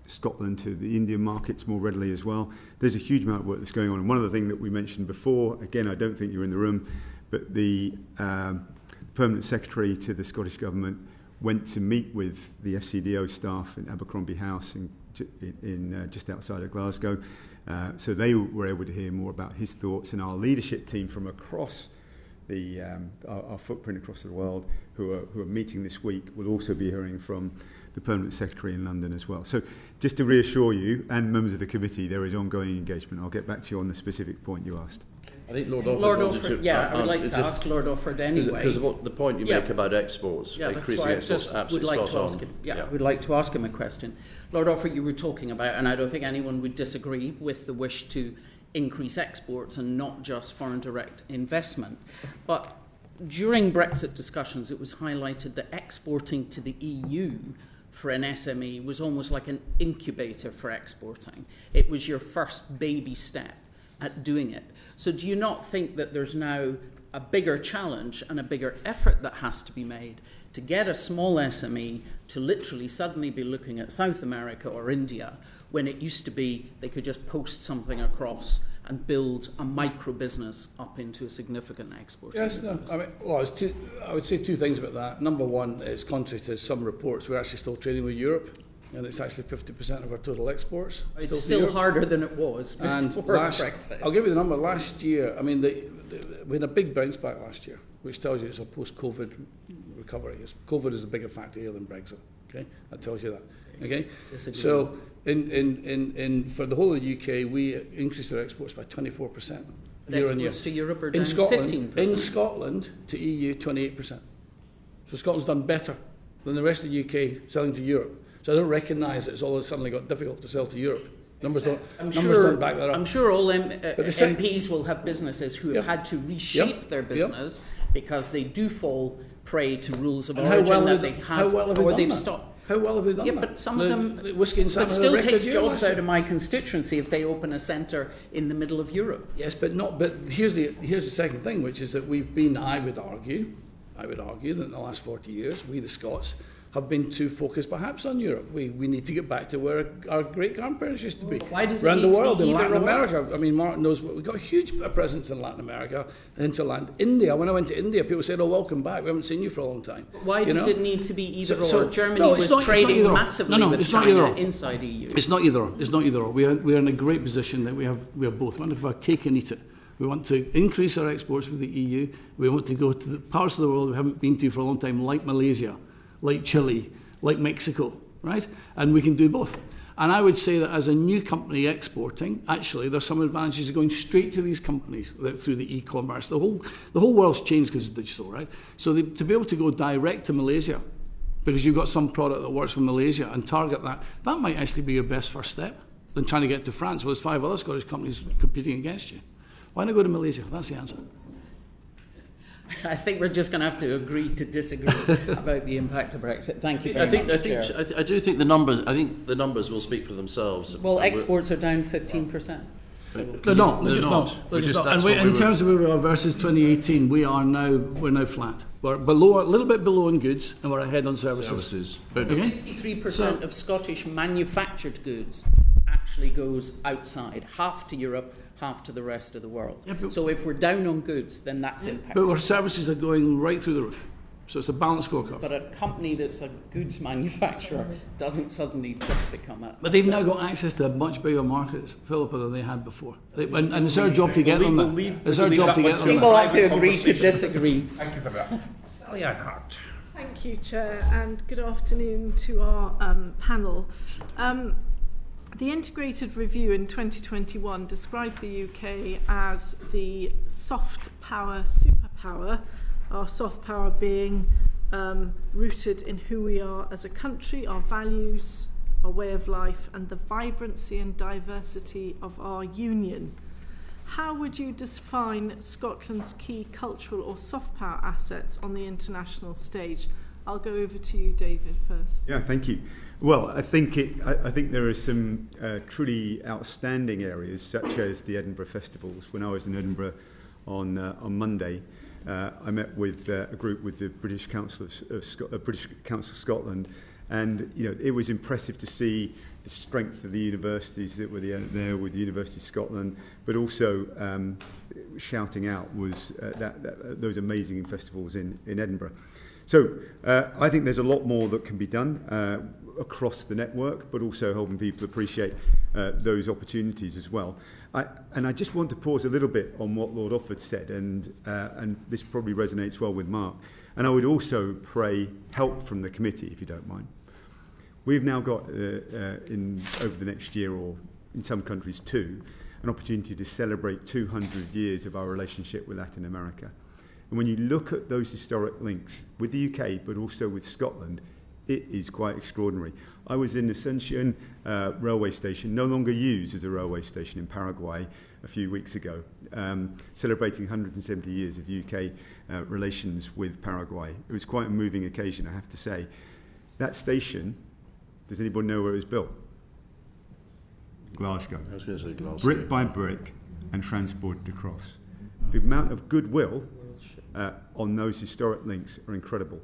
Scotland to the Indian markets more readily as well. There's a huge amount of work that's going on. And one of the things that we mentioned before, again, I don't think you're in the room, but the Permanent Secretary to the Scottish Government went to meet with the FCDO staff in Abercrombie House in just outside of Glasgow. So they were able to hear more about his thoughts, and our leadership team from across our footprint across the world who are meeting this week will also be hearing from the Permanent Secretary in London as well. So just to reassure you and members of the committee, there is ongoing engagement. I'll get back to you on the specific point you asked. I think Lord Offord Lord wanted Offord, to... yeah, I would like to ask Lord Offord anyway. Because the point you make about exports, increasing exports, absolutely spot on. We'd like to ask him a question. Lord Offord, you were talking about, and I don't think anyone would disagree with the wish to increase exports and not just foreign direct investment. But during Brexit discussions, it was highlighted that exporting to the EU for an SME was almost like an incubator for exporting. It was your first baby step at doing it. So do you not think that there's now a bigger challenge and a bigger effort that has to be made to get a small SME to literally suddenly be looking at South America or India when it used to be they could just post something across and build a micro business up into a significant export? Yes, no, I would say two things about that. Number one, it's contrary to some reports, we're actually still trading with Europe, and it's actually 50% of our total exports. It's still harder than it was before Brexit. I'll give you the number. Last year, I mean, we had a big bounce back last year, which tells you it's a post-COVID recovery. COVID is a bigger factor here than Brexit. Okay, that tells you that. Okay, so in for the whole of the UK, we increased our exports by 24% year on year. Exports to Europe are down in Scotland, 15%. In Scotland to EU, 28%. So Scotland's done better than the rest of the UK selling to Europe. So I don't recognise that it's all suddenly got difficult to sell to Europe. Numbers don't back that up. I'm sure all MPs will have businesses who have had to reshape their business because they do fall prey to rules of origin that they have, or they've stopped. How well have they done that? But some of them whiskey and salmon still takes jobs out of my constituency if they open a centre in the middle of Europe. Yes, but here's the second thing, which is that we've been, I would argue that in the last 40 years, we the Scots have been too focused perhaps on Europe. We need to get back to where our great-grandparents used to be. Why does around it need the world, to be in Latin either America. I mean, Martin knows we've got a huge presence in Latin America, hinterland. India, when I went to India, people said, "Oh, welcome back. We haven't seen you for a long time." Why does it need to be either or? Germany was trading massively with China inside EU. It's not either or. It's not either or. We are in a great position that we have both. We want to have our cake and eat it. We want to increase our exports with the EU. We want to go to the parts of the world we haven't been to for a long time, like Malaysia, like Chile, like Mexico, right? And we can do both. And I would say that as a new company exporting, actually, there's some advantages of going straight to these companies through the e-commerce. The whole world's changed because of digital, right? So to be able to go direct to Malaysia, because you've got some product that works for Malaysia and target that might actually be your best first step than trying to get to France. Well, there's 5 other Scottish companies competing against you. Why not go to Malaysia? That's the answer. I think we're just going to have to agree to disagree about the impact of Brexit. Thank you very much, Chair. I do think the numbers. I think the numbers will speak for themselves. Well, exports are down 15%. So they're not. They're just not. And in terms of where we are versus 2018, we're now flat. We're below, a little bit below in goods, and we're ahead on services. But 63% of Scottish manufactured goods actually goes outside, half to Europe, half to the rest of the world. Yeah, so if we're down on goods, then that's impacting. But our services are going right through the roof. So it's a balanced scorecard. But a company that's a goods manufacturer doesn't suddenly just become a... But they've now got access to a much bigger market, Philippa, than they had before. And it's our job to get them there. It's our job to get them there. People have to agree to disagree. Thank you for that. Sally Ann Hart. Thank you, Chair, and good afternoon to our panel. The integrated review in 2021 described the UK as the soft power superpower, our soft power being rooted in who we are as a country, our values, our way of life, and the vibrancy and diversity of our union. How would you define Scotland's key cultural or soft power assets on the international stage? I'll go over to you, David, first. Yeah, thank you. Well, I think there are some truly outstanding areas, such as the Edinburgh festivals. When I was in Edinburgh on Monday, I met with a group with the British Council of Scotland, and it was impressive to see the strength of the universities that were there with the University of Scotland, but also shouting out was those amazing festivals in Edinburgh. So I think there's a lot more that can be done across the network, but also helping people appreciate those opportunities as well. I just want to pause a little bit on what Lord Offord said, and this probably resonates well with Mark. And I would also pray help from the committee, if you don't mind. We've now got, over the next year, or in some countries too, an opportunity to celebrate 200 years of our relationship with Latin America. And when you look at those historic links with the UK, but also with Scotland, it is quite extraordinary. I was in Ascension railway station, no longer used as a railway station in Paraguay a few weeks ago, celebrating 170 years of UK relations with Paraguay. It was quite a moving occasion, I have to say. That station, does anybody know where it was built? Glasgow. I was going to say Glasgow. Brick by brick and transported across. The amount of goodwill on those historic links are incredible.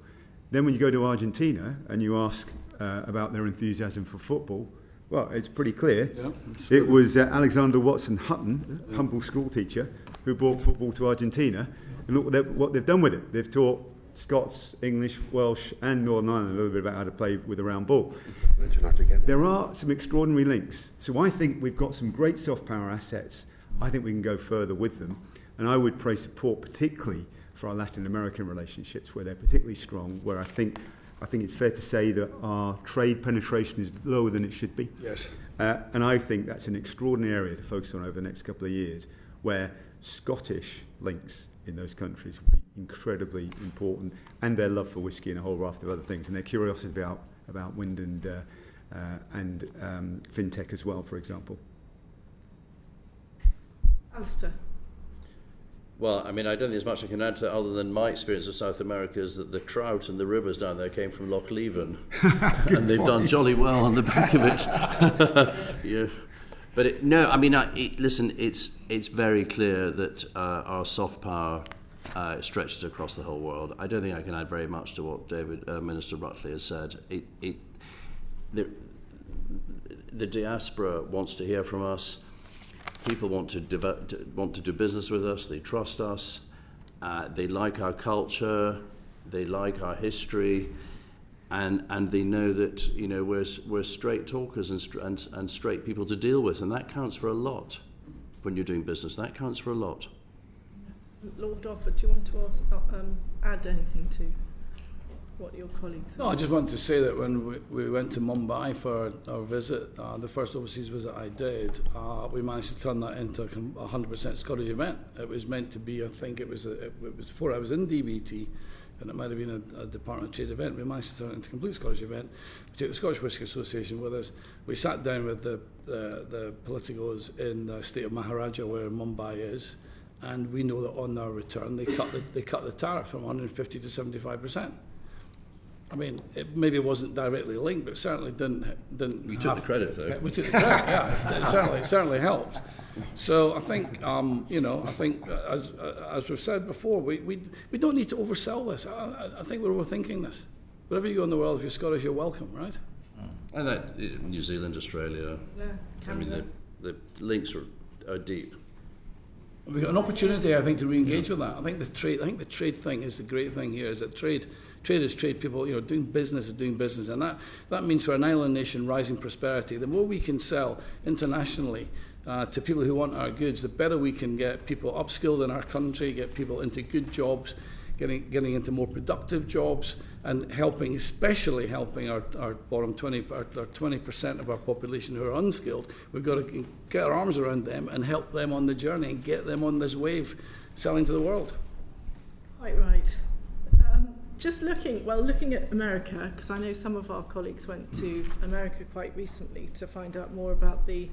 Then when you go to Argentina and you ask about their enthusiasm for football, well, it's pretty clear. Yeah, it was Alexander Watson Hutton, humble school teacher, who brought football to Argentina. And look what they've done with it. They've taught Scots, English, Welsh and Northern Ireland a little bit about how to play with a round ball. There are some extraordinary links. So I think we've got some great soft power assets. I think we can go further with them. And I would pray support particularly for our Latin American relationships, where they're particularly strong, where I think it's fair to say that our trade penetration is lower than it should be. Yes. And I think that's an extraordinary area to focus on over the next couple of years, where Scottish links in those countries will be incredibly important, and their love for whisky and a whole raft of other things, and their curiosity about wind and fintech as well, for example. Alistair. Well, I mean, I don't think there's much I can add to that other than my experience of South America is that the trout and the rivers down there came from Loch Leven, and they've done jolly well on the back of it. Yeah. But listen, it's very clear that our soft power stretches across the whole world. I don't think I can add very much to what Minister Rutley has said. The diaspora wants to hear from us. People want to do business with us. They trust us. They like our culture. They like our history, and they know that we're straight talkers and straight people to deal with, and that counts for a lot when you're doing business. That counts for a lot. Lord Offord, do you want to add anything to what your colleagues said? No, I just wanted to say that when we went to Mumbai for our visit, the first overseas visit I did, we managed to turn that into a 100% Scottish event. It was meant to be, I think it was before I was in DBT, and it might have been a Department of Trade event. We managed to turn it into a complete Scottish event. We took the Scottish Whisky Association with us. We sat down with the politicos in the state of Maharaja, where Mumbai is, and we know that on their return they cut the tariff from 150 to 75%. I mean, it maybe wasn't directly linked, but it certainly didn't. We took the credit, though. We took the credit. Yeah, it certainly helped. So I think, as we've said before, we don't need to oversell this. I think we're overthinking this. Wherever you go in the world, if you're Scottish, you're welcome, right? And that New Zealand, Australia. Yeah, Canada. I mean, the links are deep. We've got an opportunity, I think, to re-engage with that. I think the trade thing is the great thing here. Is that trade is trade. People, doing business is doing business, and that means for an island nation, rising prosperity. The more we can sell internationally to people who want our goods, the better we can get people upskilled in our country, get people into good jobs, getting into more productive jobs, and especially helping our bottom 20% of our population who are unskilled. We've got to get our arms around them and help them on the journey and get them on this wave, selling to the world. Quite right. Just looking at America, because I know some of our colleagues went to America quite recently to find out more about the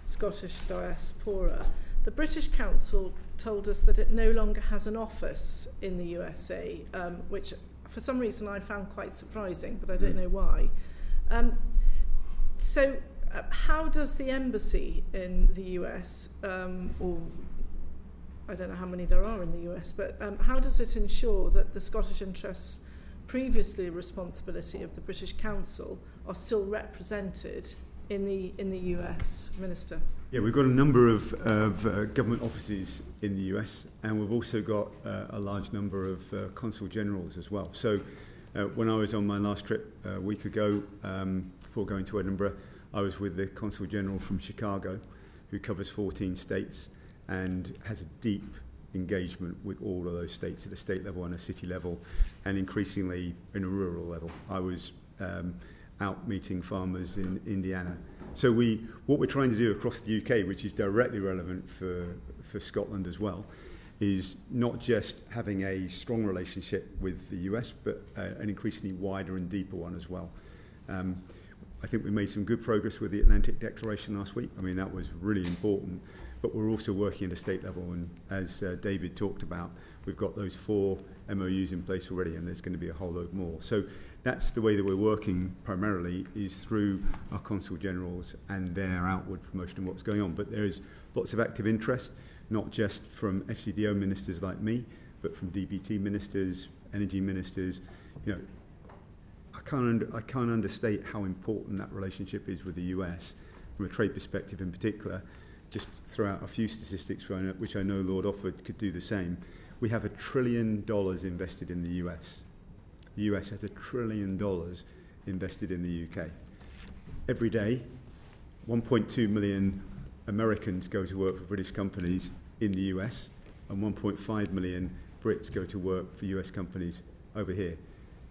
Scottish diaspora. The British Council told us that it no longer has an office in the USA, which for some reason I found quite surprising, but I don't know why. So how does the embassy in the US, or I don't know how many there are in the US, but how does it ensure that the Scottish interests previously a responsibility of the British Council are still represented in the US, Minister? Yeah, we've got a number of government offices in the US, and we've also got a large number of consul generals as well. So when I was on my last trip a week ago, before going to Edinburgh, I was with the consul general from Chicago, who covers 14 states and has a deep engagement with all of those states at a state level and a city level, and increasingly in a rural level. I was out meeting farmers in Indiana So what we're trying to do across the UK, which is directly relevant for Scotland as well, is not just having a strong relationship with the US, but an increasingly wider and deeper one as well. I think we made some good progress with the Atlantic Declaration last week. I mean, that was really important. But we're also working at a state level, and as David talked about, we've got those 4 MOUs in place already, and there's going to be a whole load more. So that's the way that we're working primarily, is through our consul generals and their outward promotion of what's going on. But there is lots of active interest, not just from FCDO ministers like me, but from DBT ministers, energy ministers. You know, I can't understate how important that relationship is with the US from a trade perspective in particular. Just throw out a few statistics, which I know Lord Offord could do the same. We have $1 trillion invested in the US. The US has $1 trillion invested in the UK. Every day, 1.2 million Americans go to work for British companies in the US, and 1.5 million Brits go to work for US companies over here.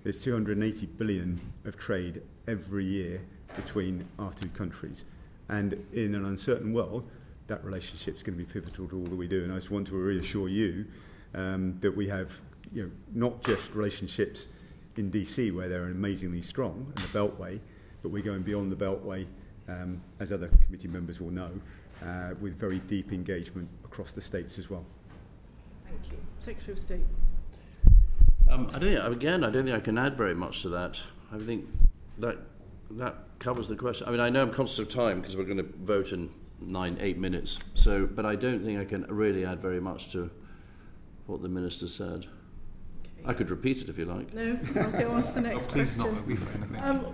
There's 280 billion of trade every year between our two countries. And in an uncertain world, that relationship is going to be pivotal to all that we do. And I just want to reassure you that we have, you know, not just relationships in DC where they're amazingly strong, in the Beltway, but we're going beyond the Beltway, as other committee members will know, with very deep engagement across the states as well. Thank you. Secretary of State. I don't think I can add very much to that. I think that covers the question. I mean, I know I'm conscious of time because we're going to vote in 8 minutes. So, but I don't think I can really add very much to what the Minister said. Okay. I could repeat it if you like. No, I'll go on to the next question.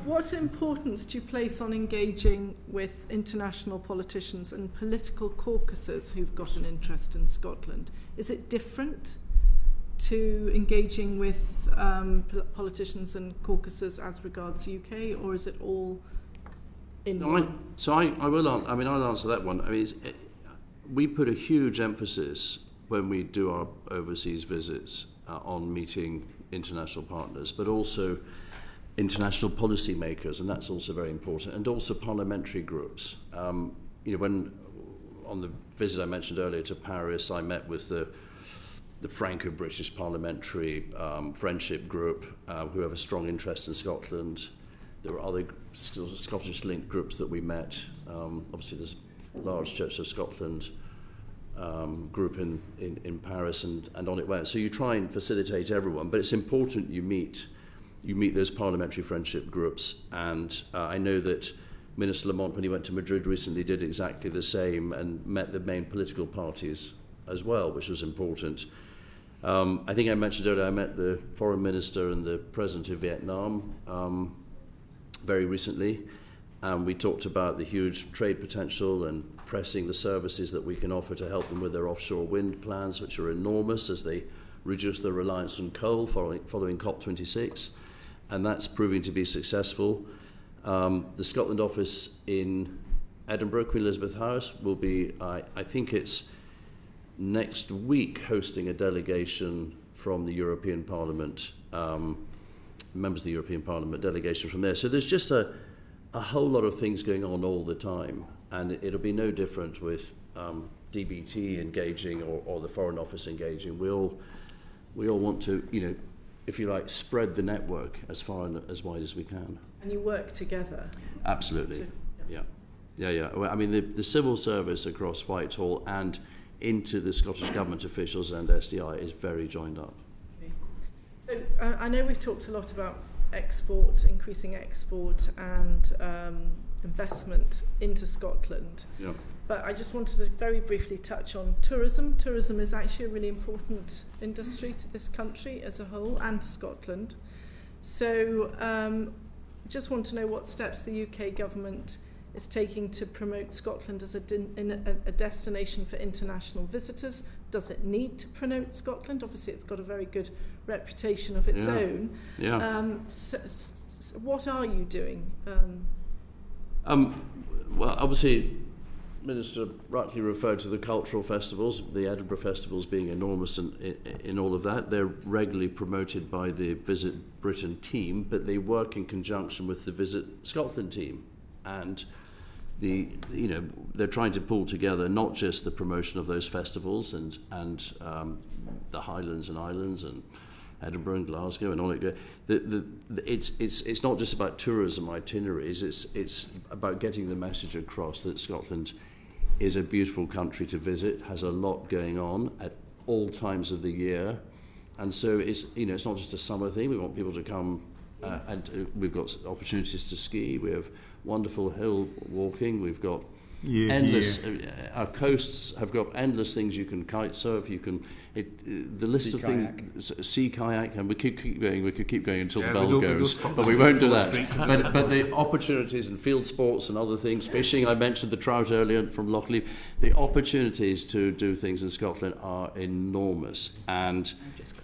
What importance do you place on engaging with international politicians and political caucuses who've got an interest in Scotland? Is it different to engaging with politicians and caucuses as regards UK, or is it all in one? I'll answer that one. I mean, we put a huge emphasis when we do our overseas visits on meeting international partners, but also international policy makers, and that's also very important, and also parliamentary groups. When on the visit I mentioned earlier to Paris, I met with the Franco-British Parliamentary Friendship Group, who have a strong interest in Scotland. There were other Scottish-linked groups that we met. Obviously, there's a large Church of Scotland group in Paris, and on it went. So you try and facilitate everyone, but it's important you meet those parliamentary friendship groups. And I know that Minister Lamont, when he went to Madrid recently, did exactly the same and met the main political parties as well, which was important. I think I mentioned earlier I met the Foreign Minister and the President of Vietnam very recently, and we talked about the huge trade potential and pressing the services that we can offer to help them with their offshore wind plans, which are enormous as they reduce their reliance on coal following COP26, and that's proving to be successful. The Scotland office in Edinburgh, Queen Elizabeth House, will be, I think it's next week, hosting a delegation from the European Parliament, members of the European Parliament, delegation from there. So there's just a whole lot of things going on all the time, and it'll be no different with DBT engaging or the Foreign Office engaging. We all want to, if you like, spread the network as far and as wide as we can. And you work together? Absolutely, yeah. Well, I mean, the civil service across Whitehall and into the Scottish Government officials and SDI is very joined up. Okay. So I know we've talked a lot about export, increasing export and investment into Scotland. Yeah. But I just wanted to very briefly touch on tourism. Tourism is actually a really important industry to this country as a whole and to Scotland. So just want to know what steps the UK government is taking to promote Scotland as a destination for international visitors. Does it need to promote Scotland? Obviously, it's got a very good reputation of its own. Yeah. So what are you doing? Well, obviously, Minister rightly referred to the cultural festivals, the Edinburgh festivals being enormous in all of that. They're regularly promoted by the Visit Britain team, but they work in conjunction with the Visit Scotland team. And they're trying to pull together not just the promotion of those festivals and the Highlands and Islands and Edinburgh and Glasgow and all that. It's not just about tourism itineraries. It's about getting the message across that Scotland is a beautiful country to visit, has a lot going on at all times of the year, and so it's not just a summer thing. We want people to come, and we've got opportunities to ski. We have wonderful hill walking. We've got endless. Our coasts have got endless things. You can kite surf. You can the list of things. Sea kayak, and we could keep going. We could keep going until the bell goes, but we won't do that. But the opportunities in field sports and other things, fishing. I mentioned the trout earlier from Lochleven. The opportunities to do things in Scotland are enormous, and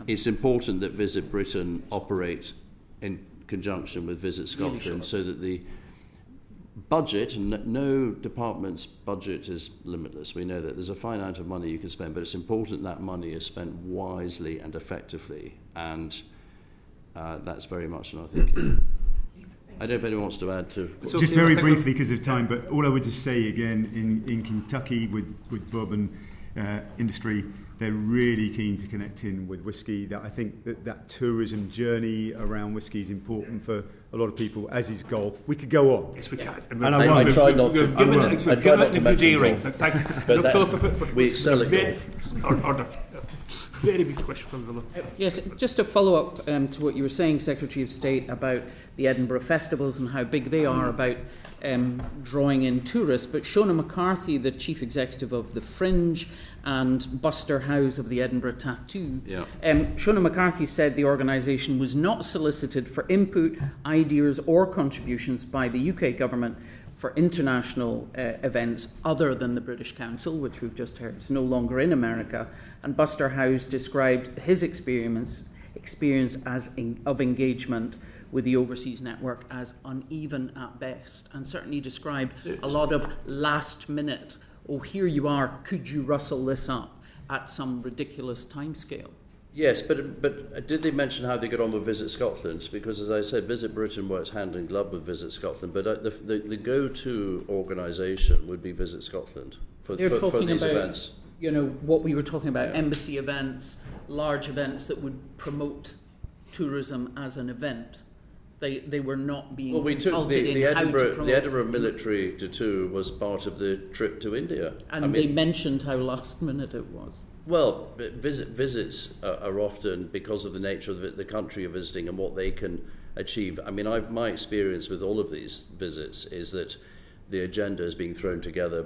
it's important that Visit Britain operate in conjunction with Visit Scotland, so that the budget, and no department's budget is limitless. We know that there's a finite amount of money you can spend, but it's important that money is spent wisely and effectively, and that's very much our thinking. I don't know if anyone wants to add to... Just very briefly because of time, but all I would just say again, in Kentucky with bourbon industry, they're really keen to connect in with whiskey. That I think that tourism journey around whiskey is important for a lot of people, as is golf. We could go on. Yes, we can. And I try not to. I try not to mention golf. But we excel at golf. Order. Very big question from Villa. Yes, just to follow up to what you were saying, Secretary of State, about the Edinburgh festivals and how big they are about drawing in tourists. But Shona McCarthy, the Chief Executive of the Fringe, and Buster Howes of the Edinburgh Tattoo, Shona McCarthy said the organisation was not solicited for input, ideas or contributions by the UK government for international events other than the British Council, which we've just heard is no longer in America. And Buster Howes described his experience of engagement with the overseas network as uneven at best, and certainly described a lot of last minute, oh, here you are, could you rustle this up at some ridiculous timescale? Yes, but did they mention how they got on with Visit Scotland? Because, as I said, Visit Britain works hand in glove with Visit Scotland, but the go-to organisation would be Visit Scotland for these events. You know, what we were talking about, embassy events, large events that would promote tourism as an event. They were not being consulted in how to promote. The Edinburgh military tattoo was part of the trip to India. And they mentioned how last minute it was. Well, visits are often, because of the nature of the country you're visiting and what they can achieve. I mean, my experience with all of these visits is that the agenda is being thrown together,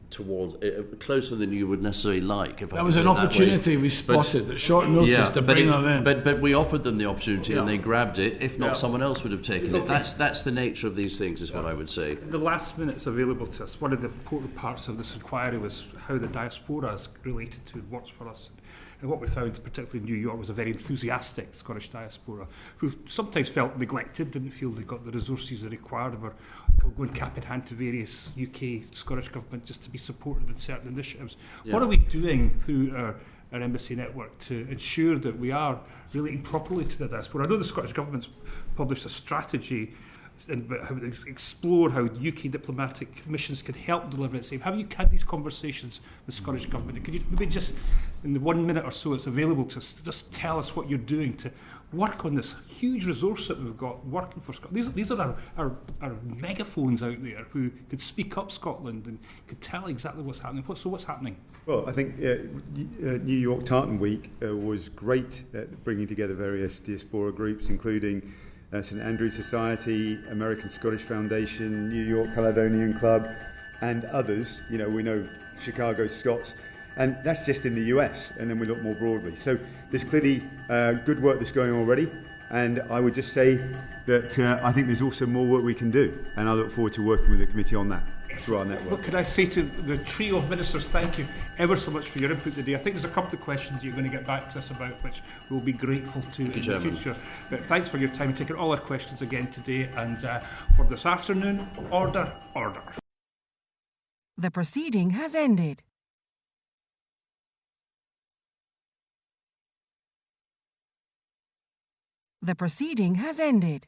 towards closer than you would necessarily like. That was an opportunity we spotted at short notice to bring them in. But we offered them the opportunity and they grabbed it. If not, someone else would have taken it. That's the nature of these things, is what I would say. The last minutes available to us, one of the important parts of this inquiry was how the diaspora is related to and works for us. And what we found, particularly in New York, was a very enthusiastic Scottish diaspora who sometimes felt neglected, didn't feel they got the resources they required, were going cap in hand to various UK, Scottish government just to be supported in certain initiatives. Yeah. What are we doing through our embassy network to ensure that we are relating properly to the diaspora? I know the Scottish government's published a strategy and how to explore how UK diplomatic missions can help deliver it. Have you had these conversations with Scottish government? Could you maybe just, in the 1 minute or so it's available to us, just tell us what you're doing to work on this huge resource that we've got working for Scotland? These are our megaphones out there who could speak up Scotland and could tell exactly what's happening. So what's happening? Well, I think New York Tartan Week was great at bringing together various diaspora groups, including St Andrew's Society, American Scottish Foundation, New York Caledonian Club, and others. We know Chicago Scots, and that's just in the US, and then we look more broadly. So there's clearly good work that's going on already, and I would just say that I think there's also more work we can do, and I look forward to working with the committee on that through our network. What could I say to the trio of ministers? Thank you ever so much for your input today. I think there's a couple of questions you're going to get back to us about, which we'll be grateful to in the future. But thanks for your time and taking all our questions again today. And for this afternoon, order. The proceeding has ended. The proceeding has ended.